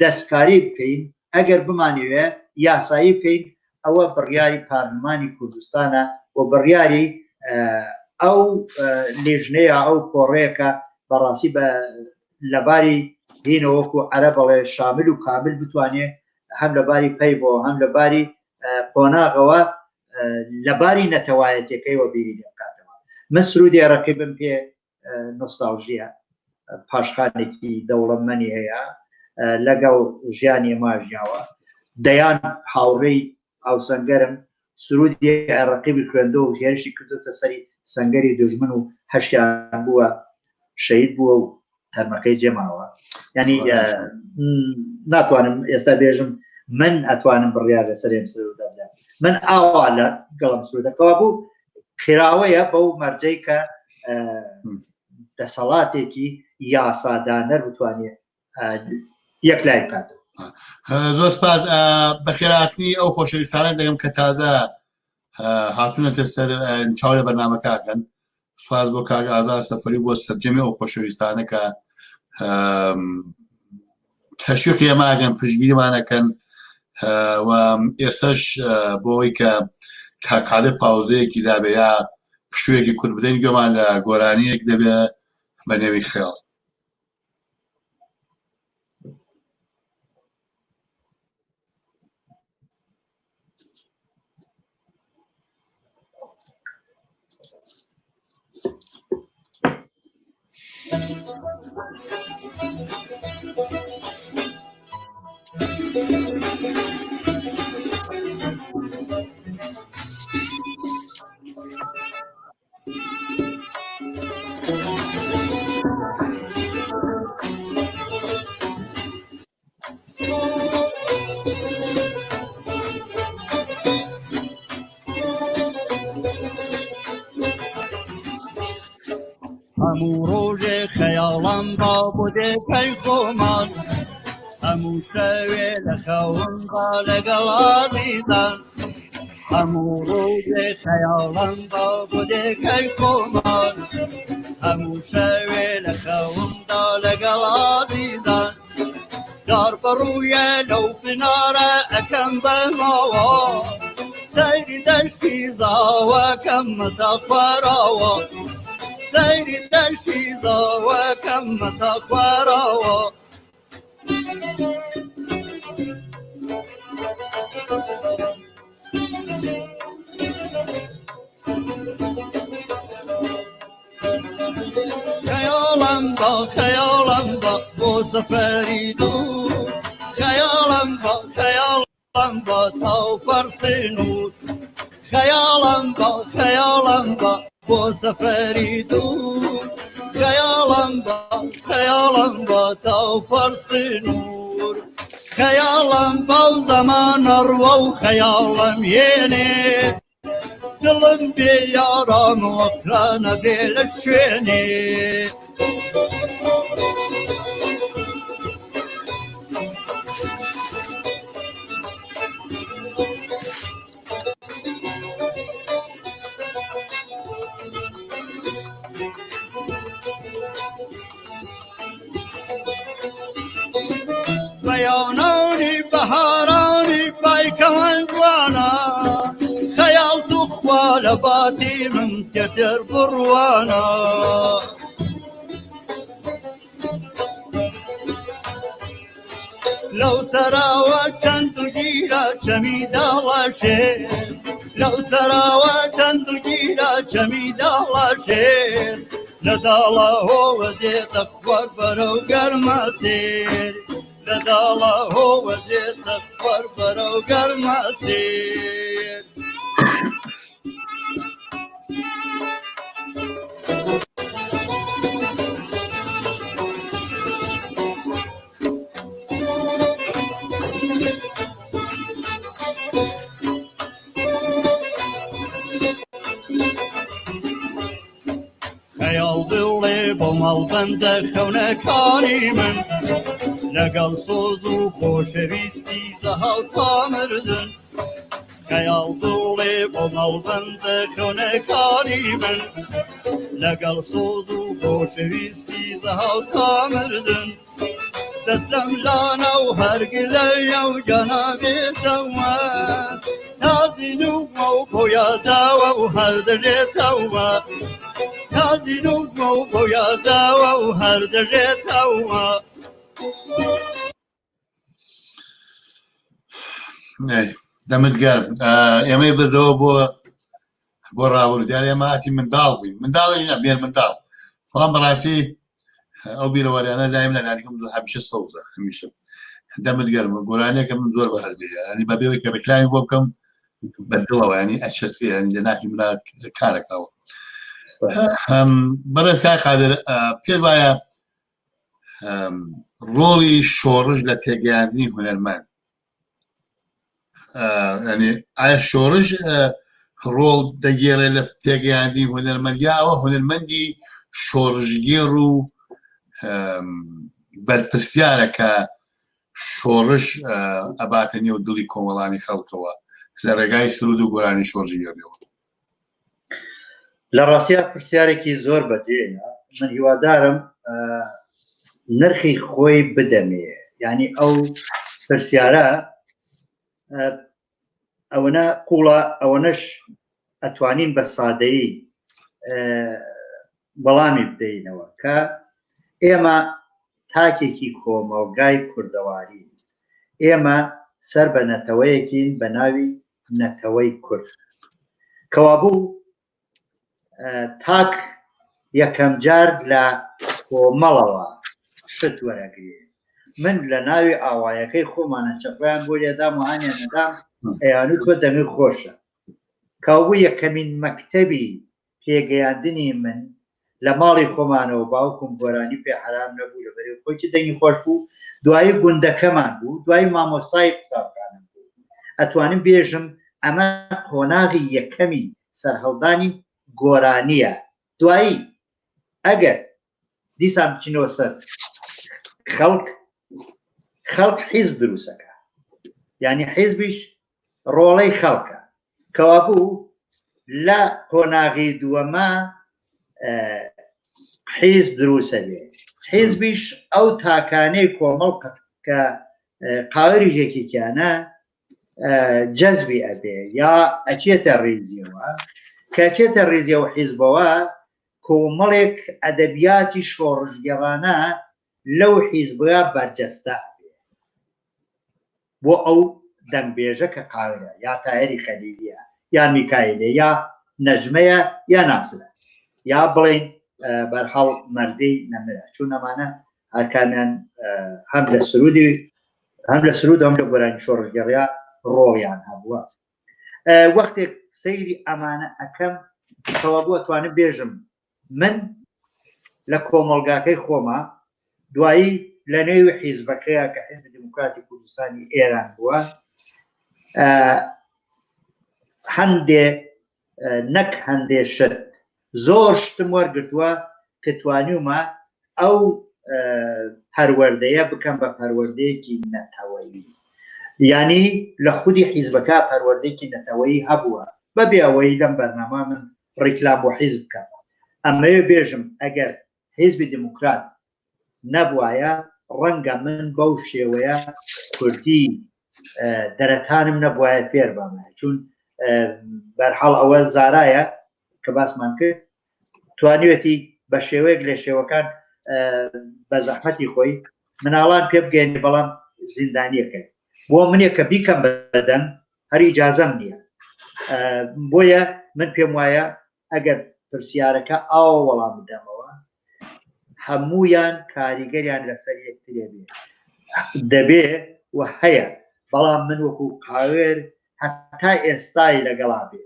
Speaker 2: دەستکاری بکەین ئەگەر بمانەوێ یاسایی بکەین ئەوە بڕیاری پارلمانی کوردستانە و بڕیاری ئەو لێژنەیە ئەو کۆڕەیەکە بەڕاستی لەباری هینەوەکو عەرە بەڵێ شامل و کامل بتوانێت هەم لەباری پەی بۆ هەم لەباری قۆناغەوە لەباری نەتەوایەتەکەیەوە بیری لێ بکاتەوە من سرودی ڕەقیبم پێ نۆستالژیە پاشخانێکی دەوڵەمەندی هەیە لەگەڵ ژیانی ماژیاوە دەیان هاوڕێی ئەو سەنگەرم سرودی ڕەقیبی خوێندە و هێرشی کردوتە سەری سەنگەری دوژمن و هەشتیان بووە شەهید بووە و تەرمەکەی جێماوە ینی ناتوانم ئێستا بێژم من ئەتوانم بڕیار لەسەر ئەم سرودە بدەم من ئاوا لە گەڵم سرودەکەوە بوو خراوەیە بەو مەرجەی کە دەسەڵاتێکی یاسادانەر بتوانێت یەک لای بکاتەوە
Speaker 1: زۆر سپاس بەخێراتنی ئەو خۆشەویستانە دەگەم کە تازە هاتوونەتە سەر چاوە بەرنامەکەکەن سپاس بۆ کاک ئازاد سەفەری بۆ سەرجەمی ئەو خۆشەویستانە کە تەشویقی ئێماگەن پشتگیریمانەکەن و ئێستاش بۆەوەی کە کاکادر پاوزەیەکی دابێ یا پشوویەکی کورد بدەین گوێمان لە گۆرانیەک دەبێ بە نێوی خێڵ
Speaker 3: هەموو ڕۆژێ خەیاڵم با بۆ دێکەی خۆمان هەموو شەوێ لە خەونغا لەگەڵاڵیدان هەموو ڕۆژێ خەیاڵم با بۆ دێکەی خۆمان هەموو شەوێ لە خەوندا لەگەڵاڵیدان دار بەڕوویە لەو بنارە ئەکەم بەماوە سەیری دەشتی زاوەکەم مەتە خوێراوە سەیری دەشتی زاوەکەم مەتە خوێراوە خەیاڵم بە بۆ سەفەری دوو خەیاڵم بە تاو پەرسی نور خەیاڵم بە بۆ سەفەری دوو خەیاڵم بە تاو پەرسی نور خەیاڵم بەو زەمانە ڕوە و خەیاڵم هێنێ دڵم بێ یارانەوە پلانە بێ لە شوێنێ بەیانانی بەهارانی پایکەوان جوانە خەیاڵ توخوا لە باتی من تێتر بڕوانە لەو سەراوە چەند گیرە چەمی داڵاشێ لەو سەراوە چەند گیرە چەمی داڵاشێر لە داڵەهۆوە دێتە خوار بەرەو گەرمە سێر لە داڵەهۆوە دێتە خوار بەرەو گەرمە سێر بۆ ماڵبەندە خەونەکانی من لەگەڵ سۆز و خۆشەویستی زەهاوتا مردن خەیاڵ دڵێ بۆ ماڵبەندە خەونەکانی من لەگەڵ سۆز و خۆشەویستی زەهاوتا مردن دەستم لانە و هەرگلەیە و جەنابێتەوە تازینومە و بۆ یاداوە و هەردەژێتەوە تازینومە و بۆ یاداوە و هەردەژێتەوە
Speaker 1: دەمت گەرم ئێمەی بردەوە بۆ ڕاوردیار ئێمە هاتی منداڵ بووین منداڵی نەبێر منداڵ بەڵام بەڕاستی ئەو بیرەوەریانە لایم لەلایەنەکەم زۆر هەمیشە سەوزە هەمیشە دەمت گەرمە گۆرانیەکە من زۆر بەهەز لێیە ینی بەبێەوەی کە ڕێکلامی بۆ بکەم بەدڵەوە ینی ئەچەسکە ینی لە ناکی منا کارەکەەوە بەڕێز کار قادر پێت وایە ڕۆڵی شۆڕش لە تێگەیاندنی هونەرمەند ینی ئایا شۆڕش ڕۆڵ دەگێڕێت لە تێگەیاندنی هونەرمەند یا ئەوە هونەرمەندی شۆڕژگێڕ و بەرپرسیارە کە شۆڕش ئەباتە نێو دڵی کۆمەڵانی خەڵکەوە لە ڕێگای سرود و گۆرانی شۆڕژی گەڕێەوە
Speaker 2: لە ڕاستیا پرسیارێکی زۆر بەجێیە من هیوادارم نرخی خۆی بدەمێ ینی ئەو پرسیارە ئەوەنە قوڵە ئەوەنەش ئەتوانین بە سادەیی وەڵامی بدەینەوە کە ئێمە تاکێکی کۆمەڵگای کوردەواری ئێمە سەر بە نەتەوەیەکین بە ناوی نەتەوەی کورد کەوابوو تاک یەکەم جار لە کۆمەڵەوە شت وەرەگرێ من لە ناوی ئاوایەکەی خۆمانە چەپیان بۆ لێدام و هاانیان نەدام ئەیان و تۆ دەنگ خۆشە کەوابوو یەکەمین مەکتەبی پێگەیاندنی من لە ماڵی خۆمانەوە باوکم گۆرانی پێ حرام نەبوو لە بەرێ خۆی دەنگی خۆش بوو دوایی گوندەکەمان بوو دوای مامۆستای قوتابخانەم بوو ئەتوانم بێژم ئەمە قۆناغی یەکەمی سەرهەڵدانی گۆرانیە دوایی ئەگەر دیسان بچینەوە سەر خەڵک حیزب دروستەکە یعنی حیزبیش ڕۆڵەی خەڵکە کەوابوو لە قۆناغی دووەمە حیزب دروستە بێ حیزبیش ئەو تاکانەی کۆمەڵ کە قاوەریژێکیکیانە جەزبی ئەبێ یا ئەچێتە ڕێزیەوە کە چێتە ڕێزیەوە حیزبەوە کۆمەڵێک ئەدەبیاتی شۆڕژگەڕانە لەو حیزبە بەرجەستە بێ بۆ ئەو دەنگبێژە کە قاورە یا تایری خەلیلیە یا میکایلێ یا نەجمەیە یا ناسرە یا بڵێن بەرحەڵ مەرزەی نەمرە چون ئەمانە هەرکامیان هەم لە سرودی هەم لە سرود هەم لە گۆرانی شۆڕژگەڕیا ڕۆڵیان هەبووە وەختێک سەیری ئەمانە ئەەکەم کەوابوو ئەتوانم بێژم من لە کۆمەڵگاکەی خۆمە دوایی لە نێوی حیزبەکەیە کە حیزبی دموکراتی کوردستانی ئێران بووە هەندێ نەک هەندێ شت زۆر شتم وەرگرتووە کە توانیومە ئەو پەروەردەیە بکەم بە پەروەردەیەکی نەتەوەیی ینی لە خودی حیزبەکە پەروەردەیەکی نەتەوەیی هەبووە بەبێ ئەوەی لەم بەرنامە من ڕیکلام بۆ حیزب بکەم ئەمەیە بێژم ئەگەر حیزبی دموکرات نەبوایە ڕەنگە من بەو شێوەیە کوردی دەرەتانم نەبوایە فێر بامە چون بەرحەڵ ئەوە زارایە کە باسمان کرد توانیوێتی بە شێوەیەک لە شێوەکان بە زەحمەتی خۆی مناڵان پێ بگەێنێ بەڵام زیندانیەکە بۆ منێک کە بیکەم بەدەن هەر ئیجازەم نییە بۆیە من پێم وایە ئەگەر پرسیارەکە ئاوە وەڵام بدەمەوە هەموویان کاریگەریان لەسەر یەکترێ بێ دەبێ و هەیە بەڵام من وەکو قاوێر هەتا ئێستای لەگەڵا بێ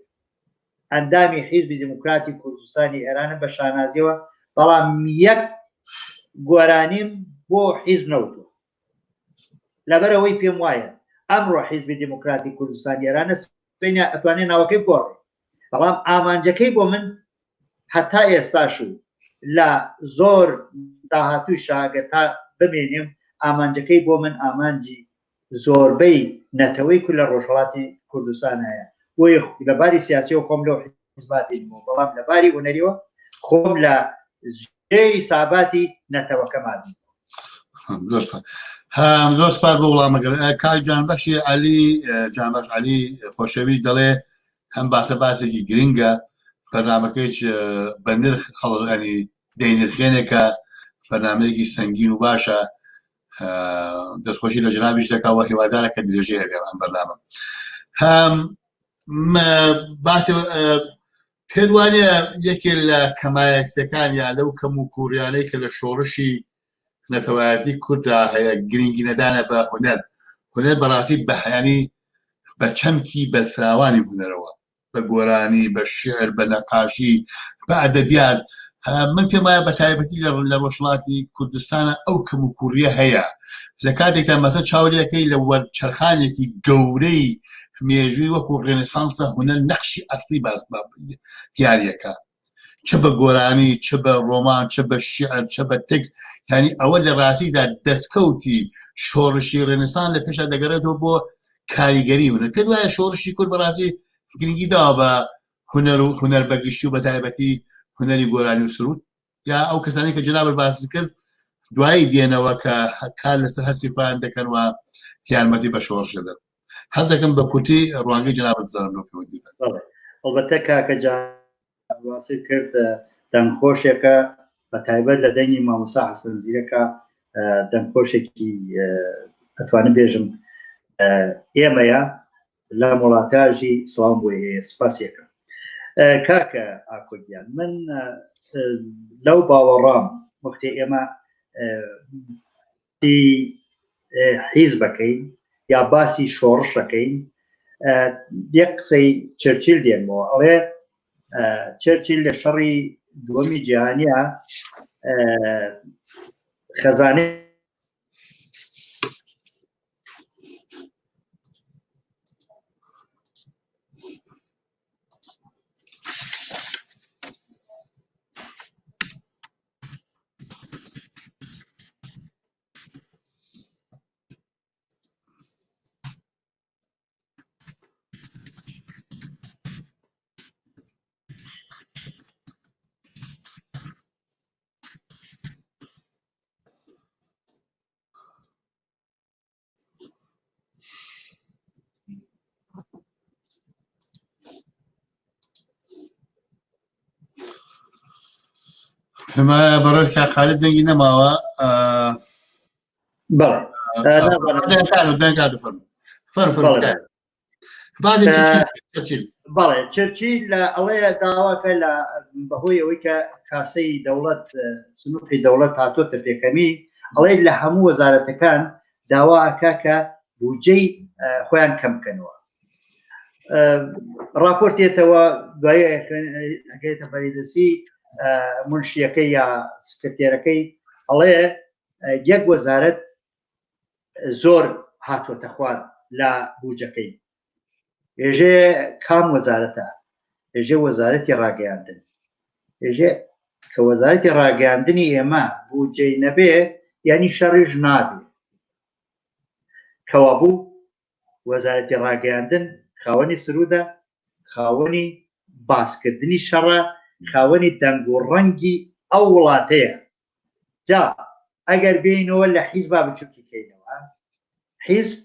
Speaker 2: ئەندامی حیزبی دموکراتی کوردستانی ئێرانە بە شانازیەوە بەڵام یەک گۆرانیم بۆ حیزب نەوتوە لەبەرەوەی پێم وایە ئەمڕۆ حیزبی دموکراتی کوردستانی ئێرانە ئەتوانێت ناوەکەی گۆڕێ بەڵام ئامانجەکەی بۆ من هەتا ئێستاش و لە زۆر داهاتوو شاگە تا بمێنێم ئامانجەکەی بۆ من ئامانجی زۆربەی نەتەوەی کورد لە ڕۆژهەڵاتی کوردستان هەیە وی لەباری سیاسیەوە خۆم لەو حیزباتینەوە بەڵام لەباری هونەریەوە خۆم لە ژێری ساباتی نەتەوەکەمان
Speaker 1: دۆست پار بۆ وڵامەگەر کاک جانبەخشی عەلی جانبەخش عەلی خۆشەویست دەڵێ هەم باسە باسێکی گرنگە بەرنامەکەیش بە نرخ هەڵغەنی دەینرخێنێکە بەرنامەیەکی سەنگین و باشە دەستخۆشی لە جنابیش دەکاوە هیوادارە کە درێژەی هەبێ ئەم بەرنامە باسی پێت وانە یەکێک لە کەمایەکسیەکان یا لەو کەم و کوڕیانەی کە لە شۆڕشی نەتەوایەتی کووردا هەیە گرنگی نەدانە بە هونەر بەڕاستی بەهەیانی بە چەمکی بەرفراوانی هونەرەوە بە گۆرانی بە شێعر بە نەقاشی بە ئەدەبیات من پێم وایە بە تایبەتی لە ڕۆژهەڵاتی کوردستانە ئەو کەم و کوڕیە هەیە لە کاتێکدا مەسەڵەن چاوەڕێیەکەی لە وەرچەرخانێکی گەورەی مێژووی وەکو ڕێنێسانسە هونەر نەقشی ئەسڵی باس دیاریەکە چ بە گۆرانی چ بە ڕۆمان چ بە شیعر چ بە تێکست یعنی ئەوە لە ڕاستیدا دەستکەوتی شۆڕشی ڕێنێسان لە پێشە دەگەڕێتەوە بۆ کاریگەری هونەر پێت وایە شۆڕشی کورد بەڕاستی گرنگی داوە بە هونەر و هونەر بەگشتی و بە تایبەتی هونەری گۆرانی و سرود یا ئەو کەسانی کە جنابەت باسی کرد دوایی دێنەوە کە کار لەسەر هەستی خۆیان دەکەن و یارمەتی بە شۆڕش دەدەن حەز دەکەم بە کورتی ڕوانگەی جنابەت بزانم لەو پەیوەندیدا
Speaker 2: ئەلبەتە کاکە باسی کرد دەنگخۆشێکە بە تایبەت لە دەنگی مامۆستا حەسەن زیرەکە دەنگخۆشێکی ئەتوانم بێژم ئێمەیە لە وڵاتاژی سڵام بۆ هەیە سپاسیەکە کاکە ئاکۆگیان من لەو باوەڕام وەختێ ئێمە حیزبەکەی یا باسی شۆڕشەکەین یەک قسەی چرچیل دێنمەوە ئەوێ چرچیل لە شەڕی دووەمی جیهانیە خەزانەی
Speaker 1: بەڕێز کاقالت دەنگی نەماوە
Speaker 2: بەڵێ چرچیل لە ئەوەیە داواکە لە بەهۆی ئەوەی کە کاسەی دەوڵەت سنووری دەوڵەت هاتۆتە پێکەمی ئەڵێ لە هەموو وەزارەتەکان داوا ئەکا کە بودجەی خۆیان کەم بکەنەوە راپۆرتێتەوە دوای ئەگەیتە بەریدەسی منشیەکەی یا سکرتێرەکەی ئەڵێ یەک وەزارەت زۆر هاتوۆتە خوار لە بودجەکەی ێژێ کام وەزارەتە ێژێ وەزارەتی ڕاگەیاندن ێژێ کە وەزارەتی ڕاگەیاندنی ئێمە بودجەی نەبێ یعنی شەڕیش نابێ کەوا بوو وەزارەتی ڕاگەیاندن خاوەنی سرودە خاوەنی باسکردنی شەڕە خاوەنی دەنگ و ڕەنگی ئەو وڵاتەیە جا ئەگەر بینەوە لە حیزبا بچووکی کەینەوە حیزب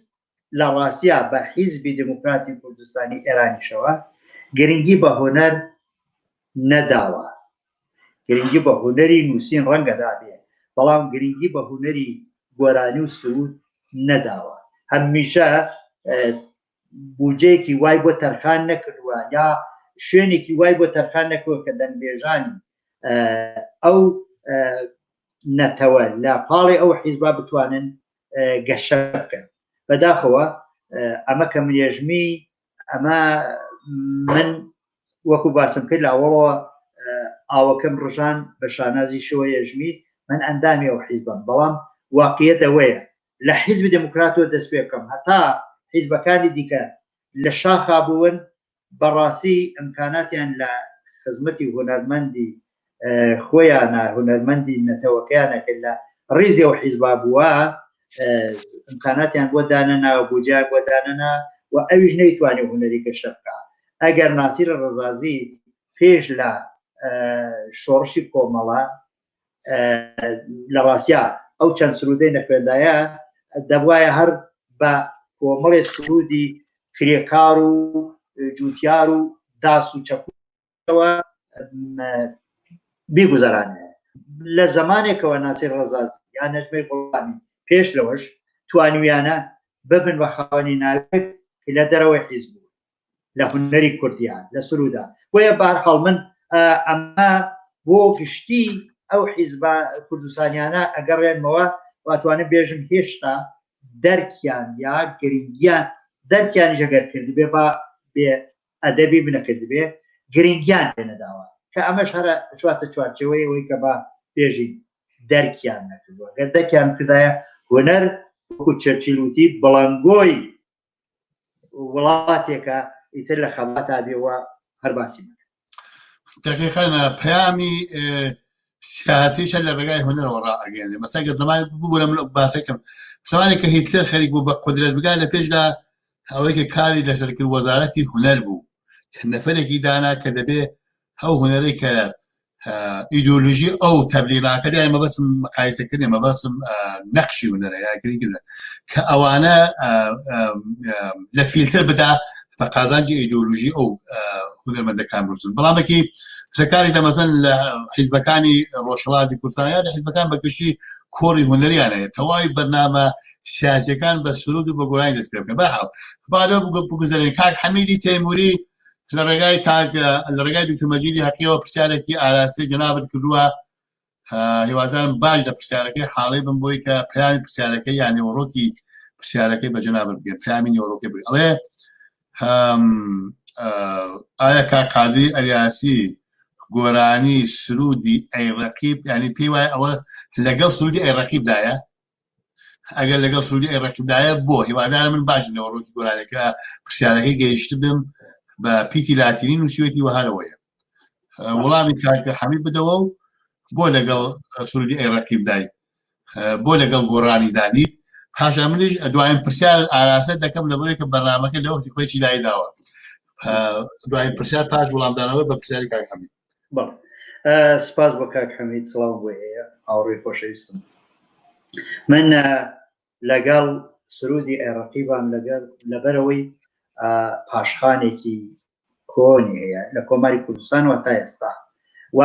Speaker 2: لە ڕاستیا بە حیزبی دموکراتی کوردستانی ئێرانیشەوە گرنگی بە هونەر نەداوە گرنگی بە هونەری نووسین ڕەنگەدا بێ بەڵام گرنگی بە هونەری گۆرانی و سرود نەداوە هەمیشە بودجەیەکی وای بۆ تەرخان نەکردووە یا شوێنێکی وای بۆ تەرخان نەکردووە کە دەنگبێژانی ئەو نەتەوە لە پاڵی ئەو حیزبا بتوانن گەشە بکەن بەداخەوە ئەمە کە منێژمی ئەمە من وەکو باسم کرد لە ئەوڵەوە ئاوەکەم ڕژان بە شانازی شەوە یەژمی من ئەندامی ئەو حیزبم بەڵام واقعیەت ئەوەیە لە حیزبی دموکراتەوە دەست پێ بکەم هەتا حیزبەکانی دیکە لە شاخا بوون بەڕاستی ئیمکاناتیان لە خزمەتی هونەرمەندی خۆیانە هونەرمەندی نەتەوەکەیانە کرد لە ڕیزی و حیزبا بووە ئیمکاناتیان بۆ دانەناوە بوجار بۆ دانەنا و ئەویش نەیتوانێت هونەریکە شەبکە ئەگەر ناسیرە ڕەزازی پێش لە شۆڕشی کۆمەڵە لە ڕاستیا ئەو چەند سرودەی نەخوێندایە دەبوایە هەر بە کۆمەڵی سرودی کرێکار و جوتیار و داس و چەپەوە بیگوزارانەیە لە زمانێکەوە ناسیر ڕەزازی یان نەجمەی گوڵانی پێش لەوەش توانویانە ببن بە خاوەنی ناوێک لە دەرەوەی حیزب بوو لە هونەری کوردیان لە سرودا بۆیە بەهەرحاڵ من ئەمە بۆ گشتی ئەو حیزبە کوردستانیانە ئەگەڕێنمەوە واتوانم بێژم هێشتا دەرکیان یا گرنگیان دەرکیانی ژەگەر کرد بێ بە بێ ئەدەبی بنەکرد بێ گرنگیان لێ نەداوە کە ئەمەش هەرە چواتە چوارچەوەی ئەوەی کە بە بێژی دەرکیان نەکردووە گەر دەرکیان کردایە هونەر وەکو چەرچیل وتی بەڵەنگۆی وڵاتێکە ئیتر لە خەباتا بێەوە هەر باسی
Speaker 1: دقیقاً پەیامی سیاسیشە لە ڕێگای هونەرەوە ڕائەگەێنێ مەسەگە زمان بوو لە باسەکەم زمانی کە هیتلەر خەریک بوو بە قودرەت بگات لە پێشدا ئەوەی کە کاری لەسەر کرد وەزارەتی هونەر بوو نەفەرێکی دانا کە دەبێ ئەو هونەرەی کە ئیدۆلۆژی ئەو تەبلیغاکە دیان مەبەسم مقایسەکردنی مەبەسم نەقشی هونەرە یاگریگرن کە ئەوانە لە فیلتر بدا بە قازانجی ئیدۆلۆژی ئەو هونەرمەندەکان بچن بەڵامێکی شەکاری دەمەزن لە حیزبەکانی ڕۆژهەڵاتی کوردستانیان لە حیزبەکان بەگشتی کۆڕی هونەریانەیە تەواوی بەرنامە سیاسیەکان بە سرود و بە گۆرانی دەست پێ بکەن بەحاڵ بادە بگوزارین کاک حەمیدی تەیموری لە ڕێگای دکتۆر مەجیدی حەقیەوە پرسیارێکی ئاراسی جەنابەت کردووە هیوادارم باش لە پرسیارەکەی حاڵی بم بۆی کە پەیامی پرسیارەکەی یان نێوەڕۆکی پرسیارەکەی بە جەنابەت بگەن پەیامی نێوەڕۆکەی بگەن ئەڵێ ئایا کاک قادری ئەلیاسی گۆرانی سرودی ئەیڕەقیب ینی پێی وایە ئەوە لەگەڵ سرودی ئەیڕەقیبدایە ئەگەر لەگەڵ سرودی ئەیڕەقیبدایە بۆ هیوادارم من باش نێوەڕۆکی گۆرانەکە پرسیارەکەی گەیشت بم بە پیتی لاتینی نووسیوەتی وهارەوەیە وەڵامی کاکە حەمید بدەوە و بۆ لەگەڵ سرودی ئەیڕەقیبدای بۆ لەگەڵ گۆڕانی دانیت پاشا منیش دوایین پرسیار ئاراسە دەکەم لەبەرێک کە بەرنامەکە لە وەختی خۆی لای داوە دوایین پرسیار پاش وەڵامدانەوە بە پرسیاری کاک حەمید
Speaker 2: سپاس بۆ کاک حەمید سڵاو بۆ هەیە ئاوڕێی خۆشەویستم من لەگەڵ سرودی ئەیڕەقیبان لەبەرەوەی پاشخانێکی کۆنی هەیە لە کۆماری کوردستانەوە تا ئێستا و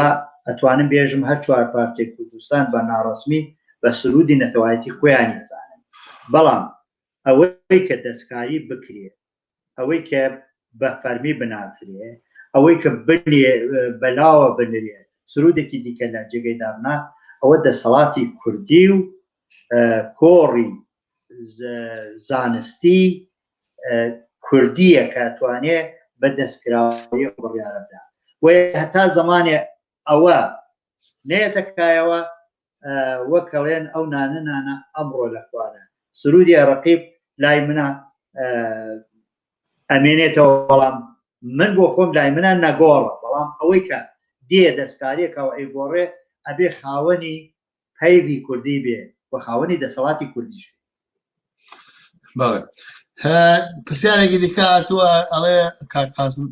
Speaker 2: ئەتوانم بێژم هەر چوار پارچەی کوردستان بە ناڕەسمی بە سرودی نەتەوایەتی خۆیانی دەزانن بەڵام ئەوەی کە دەستکاری بکرێت ئەوەی کە بە فەرمی بناسرێ ئەوەی کە بەلاوە بنرێ سرودێکی دیکە لە جێگەی دابنا ئەوە دەسەڵاتی کوردی و کۆڕی زانستی کوردیە کە توانێ بە دەستکراوی بڕیارەدا و هەتا زمانێ ئەوە نێتەکایەوە وەکەڵێن ئەو نانە ئەمڕۆ لەخوانە سرودی ئەیڕەقیب لای منە ئەمێنێتەوە بەڵام من بۆ خۆم لای منە نەگۆڕە بەڵام ئەوەی کە دێ دەستکاریەکەەوە ئەیگۆڕێ ئەبێ خاوەنی پەیوی کوردی بێ و خاوەنی دەسەڵاتی کوردیش
Speaker 1: بەڵێ پرسیارێکی دیکە هاتووە ئەڵێ کاک قاسم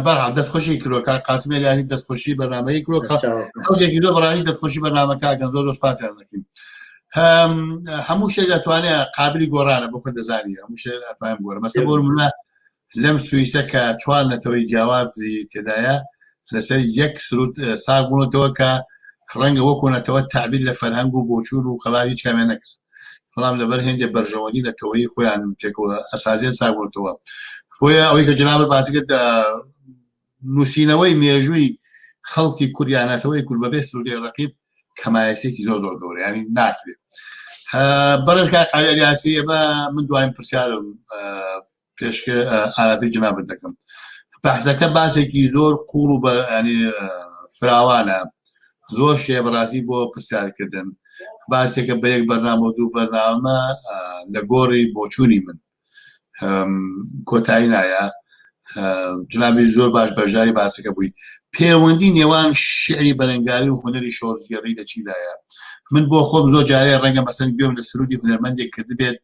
Speaker 1: بەرحاڵ دەستخۆشی کردووە کاک قاسم ئەلیاسی دەستخۆشی بەرنامەیە کردووە خەڵکێکی زۆر بەڕاستی دەستخۆشی بەرنامەکەکەن زۆر سپاسیان دەکەین هەموو شێک دەتوانێت قابلی گۆڕانە بۆ دەزانی هەموو شێ ئەتوانم گۆڕە مەسە بۆ منە لەم سویسە کە چوار نەتەوەی جیاوازی تێدایە لەسەر یەک سرود ساگ بوونەتەوە کە ڕەنگە وەکوونەتەوە تعبیر لە فەرهەنگ و بۆچوون و قەبال هیچ کامیان نەکرد بەڵام لەبەر هێندێ بەرژەوەنی نەتەوەی خۆیان پێکەوە ئەساسیان ساگ بوونەتەوە بۆیە ئەوەی کە جەنابەت باسیکرد نووسینەوەی مێژووی خەڵکی کوردیانەتەوەی کورد بەبێ سرودی ئەیڕەقیب کەمایەتێکی زۆر گەورە ینی ناکرێت بەڕێز کاک ئەلیاسی ئەمە من دوایین پرسیارم پێشکە ئاراتی جەنابەت دەکەم بەحسەکە باسێکی زۆر قوڵ و ینی فراوانە زۆر شێ بەڕاستی بۆ پرسیارکردن باسێکە بە یەک بەرنامە و دوو بەرنامە لە گۆڕی بۆچوونی من کۆتایی نایە جنابی زۆر باش بەژاری باسەکە بووی پەیوەندی نێوان شعری بەرەنگاری و هونەری شۆڕژگەڕی لە چیدایە من بۆ خۆم زۆر جارێ ڕەنگە مەسەن گوێم لە سرودی هونەرمەندێک کردبێت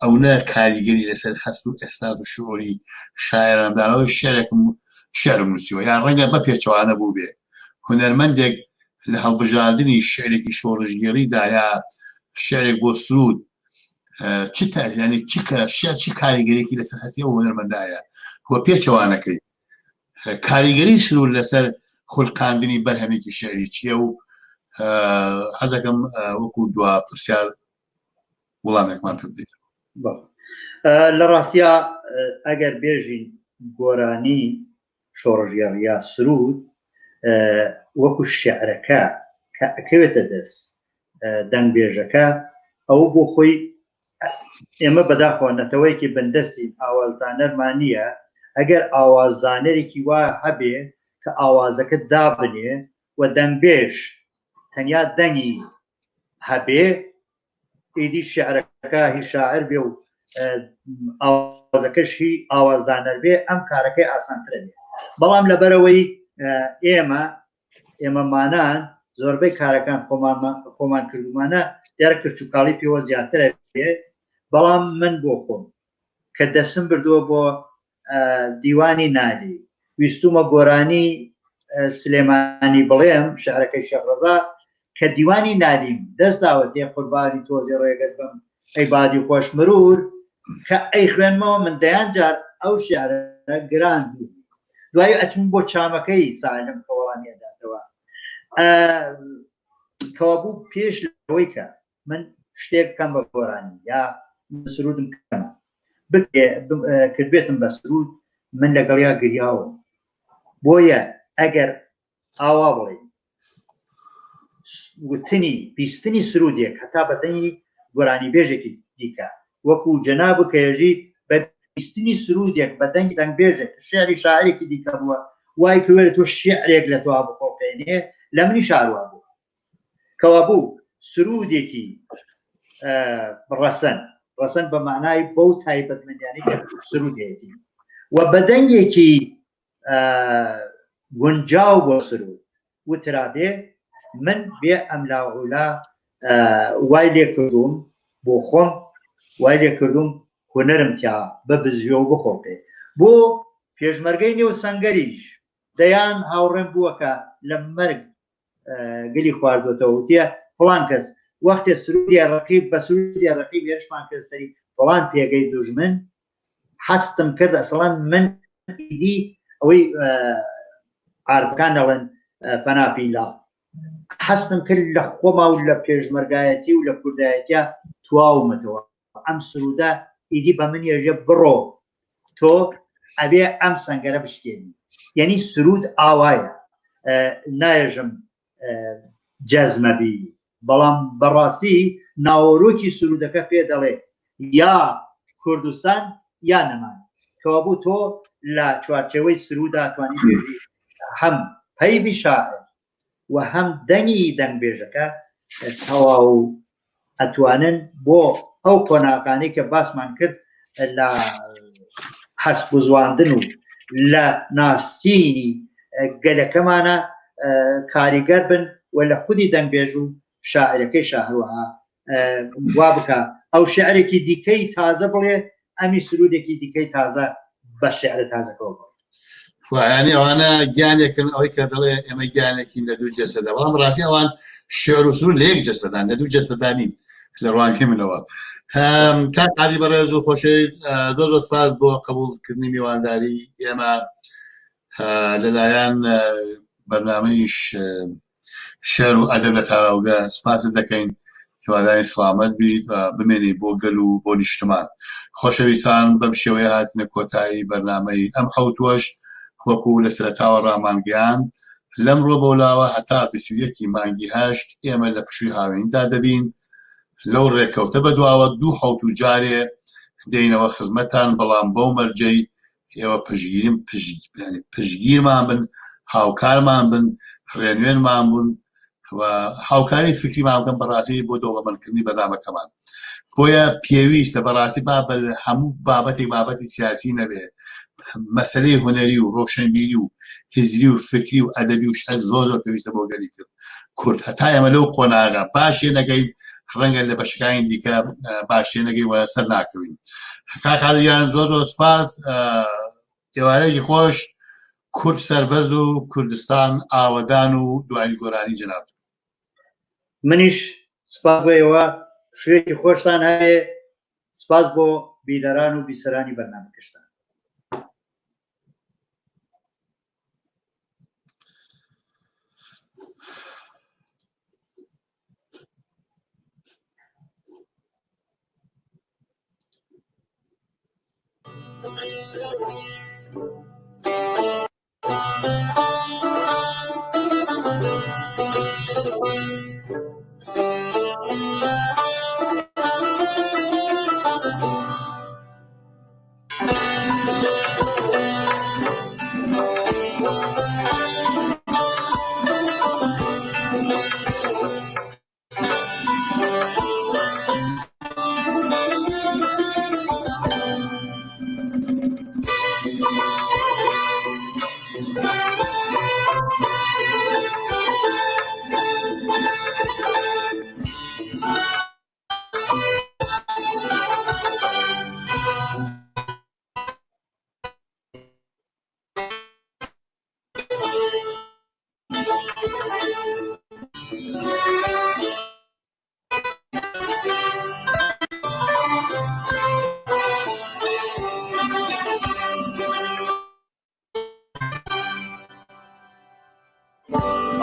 Speaker 1: ئەو نە کاریگەری لەسەر هەست و ئێحساس و شعوری شاعرەندانەوەی شعرێکم شعرم نووسیوە یان ڕەنگە بە پێچەوانە بوو بێ هونەرمەندێک لە هەڵبژاردننی شعرێکی شۆڕژگەڕیدا یا شعرێک بۆ سرود چ تازیانی شعر چی کاریگەرێکی لەسەر هەستی ئەو هونەرمەندایە هو پێچەوانەکەی کاریگەری سرود لەسەر خولقاندنی بەرهەمێکی شعری چییە و حەزەکەم وەکو دوا پرسیار وڵامێکمان پێ بدەیت
Speaker 2: لە ڕاستیە ئەگەر بێژین گۆرانی شۆڕژگەڕ یا سرود وەکو شعرەکە کە ئەکەوێتە دەست دەنگبێژەکە ئەو بۆ خۆی ئێمە بەداخۆ نەتەوەیەکی بەندەستی ئاوازدانەرمان نییە ئەگەر ئاوازدانەرێکی وا هەبێ کە ئاوازەکە دابنێ و دەنگبێژ تەنیا دەنگی هەبێ ئیدی شعرەکە هی شاعر بێ و ئاوازەکەش هی ئاوازدانەر بێ ئەم کارەکەی ئاسانترە بێ بەڵام لەبەرەوەی ئێمەمانان زۆربەی کارەکان خۆمان کردومانە دیارە کرچووکاڵی پێوە زیاترە بێ بەڵام من بۆ خۆم کە دەستم بردووە بۆ دیوانی نالی ویستومە گۆرانی سلێمانی بڵێم شعرەکەی شەڕەزا کە دیوانی نالیم دەست داوەتێ قوربانی تۆزی ڕێگەت بم ئەی بادی خۆش مرور کە ئەی خوێنمەوە من دەیان جار ئەو شعرە گران بوو دوای ئەچم بۆ چامەکەی سالم کەوەڵانیەداتەوە کەوا بوو پێش لەوەی کە من شتێک کەم بە گۆرانی یا سرودم کەمە کردبێتم بە سرود من لەگەڵیا گریاوە بۆیە ئەگەر ئاوا بڵێ وتنی بیستنی سرودێک هەتا بەدەنگی گۆرانی بێژێکی دیکە وەکو جەناب و کەێژی بە بیستنی سرودێک بەدەنگی دەنگبێژێک شعری شاعرێکی دیکە بووە وای کردێت تۆ شعرێک لە تۆ بخۆپێنێ لە منی شاروا بوو کەوا بوو سرودێکی ڕەسەن بە معنای بەو تایبەتمەندیانەی کە سرودێتی و بەدەنگێکی گونجاو بۆ سرود وترابێ من بێ ئەملاولا وای لێ کردوم بۆ خۆم وای لێ کردوم هونەرم تیا ببزیۆ و بخۆپێ بۆ پێشمەرگەی نێو سەنگەریش دەیان هاوڕێم بووەکە لە مەرگ گلی خواردوێتەوە وتیە فڵان کەس وەختێ سرودی ڕقیب بە سرودی ڕقیب هێرشمان کرد سەری فڵان پێگەی دوژمن حەستم کرد ئەسڵان من ئیدی ئەوەی عارفەکان دەڵێن پەناپیلا حەستم کرد لە خۆما و لە پێشمەرگایەتی و لە کوردایەتیە تواومەتەوە ئەم سروودە ئیدی بە من ێژە بڕۆ تۆ ئەبێ ئەم سەنگەرە بشکێنی یعنی سرود ئاوایە نایژم جەزمەبی بەڵام بەڕاستی ناوەڕۆکی سرودەکە پێ دەڵێ یا کوردستان یا نەمان کەوا بوو تۆ لە چوارچێوەی سرودا توانی بێژی هەم پەیبی شاعر و هەم دەنگی دەنگبێژەکە تەواو ئەتوانن بۆ ئەو کۆناغانەی کە باسمان کرد لە حەسب و زواندن و لە ناسینی گەلەکەمانە کاریگەر بن و لە خودی دەنگبێژ و شاعرەکەی شاهروها وا بکە ئەو شعرێکی دیکەی تازە بڵێ ئەمی سرودێکی دیکەی تازە بە شعرە تازەکەەوە بڵێ
Speaker 1: ینی ئەوانە گیانێکن ئەوەی کە دەڵێ ئێمە گیانێکین لە دوو جەسەدا بەڵام ڕاستی ئەوان شێر و سرود لە یەک جەسەدان لە دوو جەسەدانین لە ڕوانکەی منەوە کاک عادی بەڕێز و خۆشەوی زۆر زۆر سپاس بۆ قبولکردنی میوانداری ئێمە لەلایەن بەرنامەیش شێر و ئەدەب لە تاراوگە سپاست دەکەین هیواداری سڵامەت بیت و بمێنی بۆ گەل و بۆ نیشتمان خۆشەویستان بەم شێوەیە هاتنە کۆتایی بەرنامەی ئەم حەوتوەش وەکو لە سەرەتاوە ڕامانگەیان لەمڕۆ بەولاوە هەتا 21 مانگی هەشت ئێمە لە پشووی هاوێندا دەبین لەو ڕێکەوتە بەدواوە دوو حەوت و جارێ دێنەوە خزمەتان بەڵام بەو مەرجەی ئێوە پشگیرمان بن هاوکارمان بن ڕێنوێنمان بوون و هاوکاری فکریمان بکەن بەڕاستی بۆ دەوڵەمەندکردنی بەرنامەکەمان بۆیە پێویستە بەڕاستی با هەموو بابەتێک بابەتی سیاسی نەبێ مەسلەی هونەری و ڕۆشنبیری و هزری و فکری و ئەدەبی و شتە زۆر زۆر پێویستە بۆ گەلی کرد کورد هەتا ئێمە لەو قۆناغا باشێ نەگەی ڕەنگە لە بەشەکانی دیکە باشێ نەگەی وەرە سەر ناکەوین کاکادیان زۆر زۆر سپاس ئێوارەیەکی خۆش کورد سەربەرز و کوردستان ئاوەدان و دوایی گۆرانی جەناب
Speaker 2: منیش سپاس بۆیەوە شوێکی خۆشتان هەیە سپاس بۆ بیلەران و بیسەرانی بەرنامەکەشتان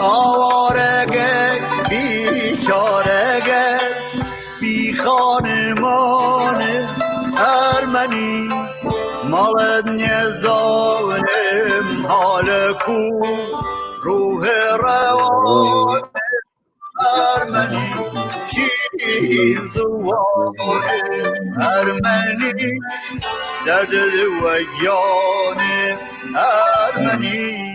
Speaker 3: آوارگه بیچارگه بی خانمان ارمنی مالت نزانم حال کو روح روان ارمنی شیر زوان ارمنی درد دویان ارمنی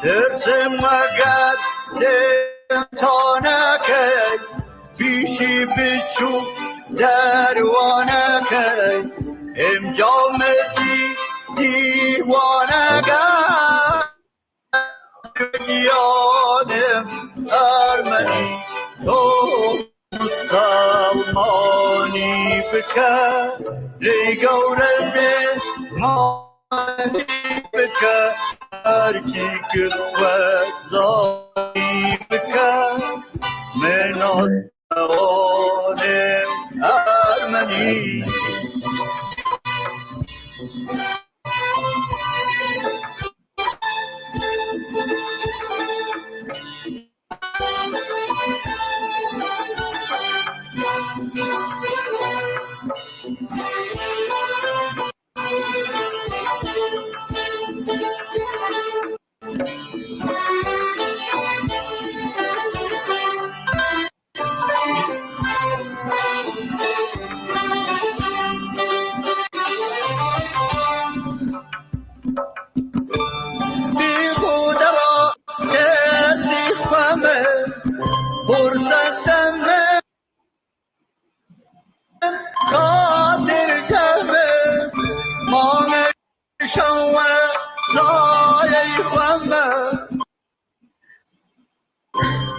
Speaker 3: درسم مگر تانکه بیشی بچو دروانکه امجام دیوانکه یادم ارمنی تو مسلمانی بکر ریگورم مانی بکر هرکی گروت زانی بکر من آنم ارمنی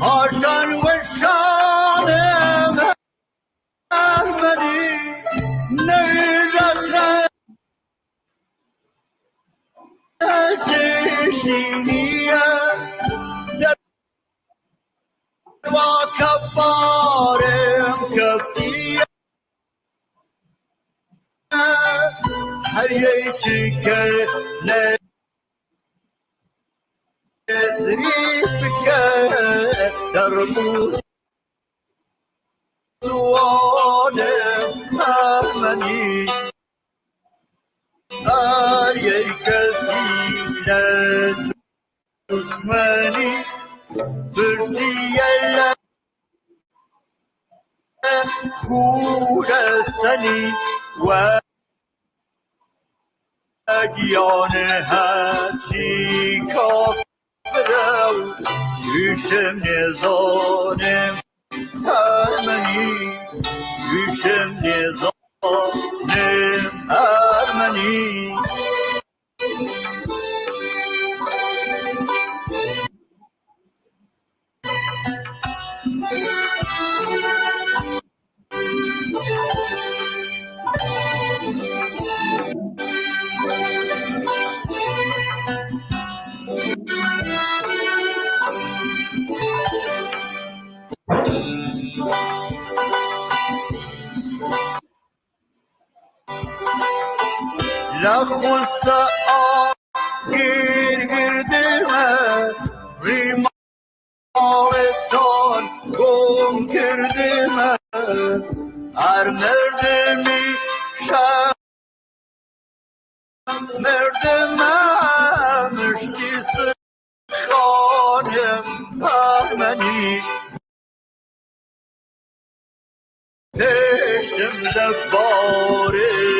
Speaker 3: آشان و شانم ارمنی نیرد چشینیه در واکبارم کفتیه هر یکی که ذريفك تربو وانا ارمني آريك زينة عثماني برسیه خورستنی و گیانه هرچی کافره و یشم نزانم ارمنی یشم نزانم ارمنی لخوست گیر گردمه ریمالتان گم کردمه هر مردمی شم مردمه مشتی سخانم ارمنی پیشم لباره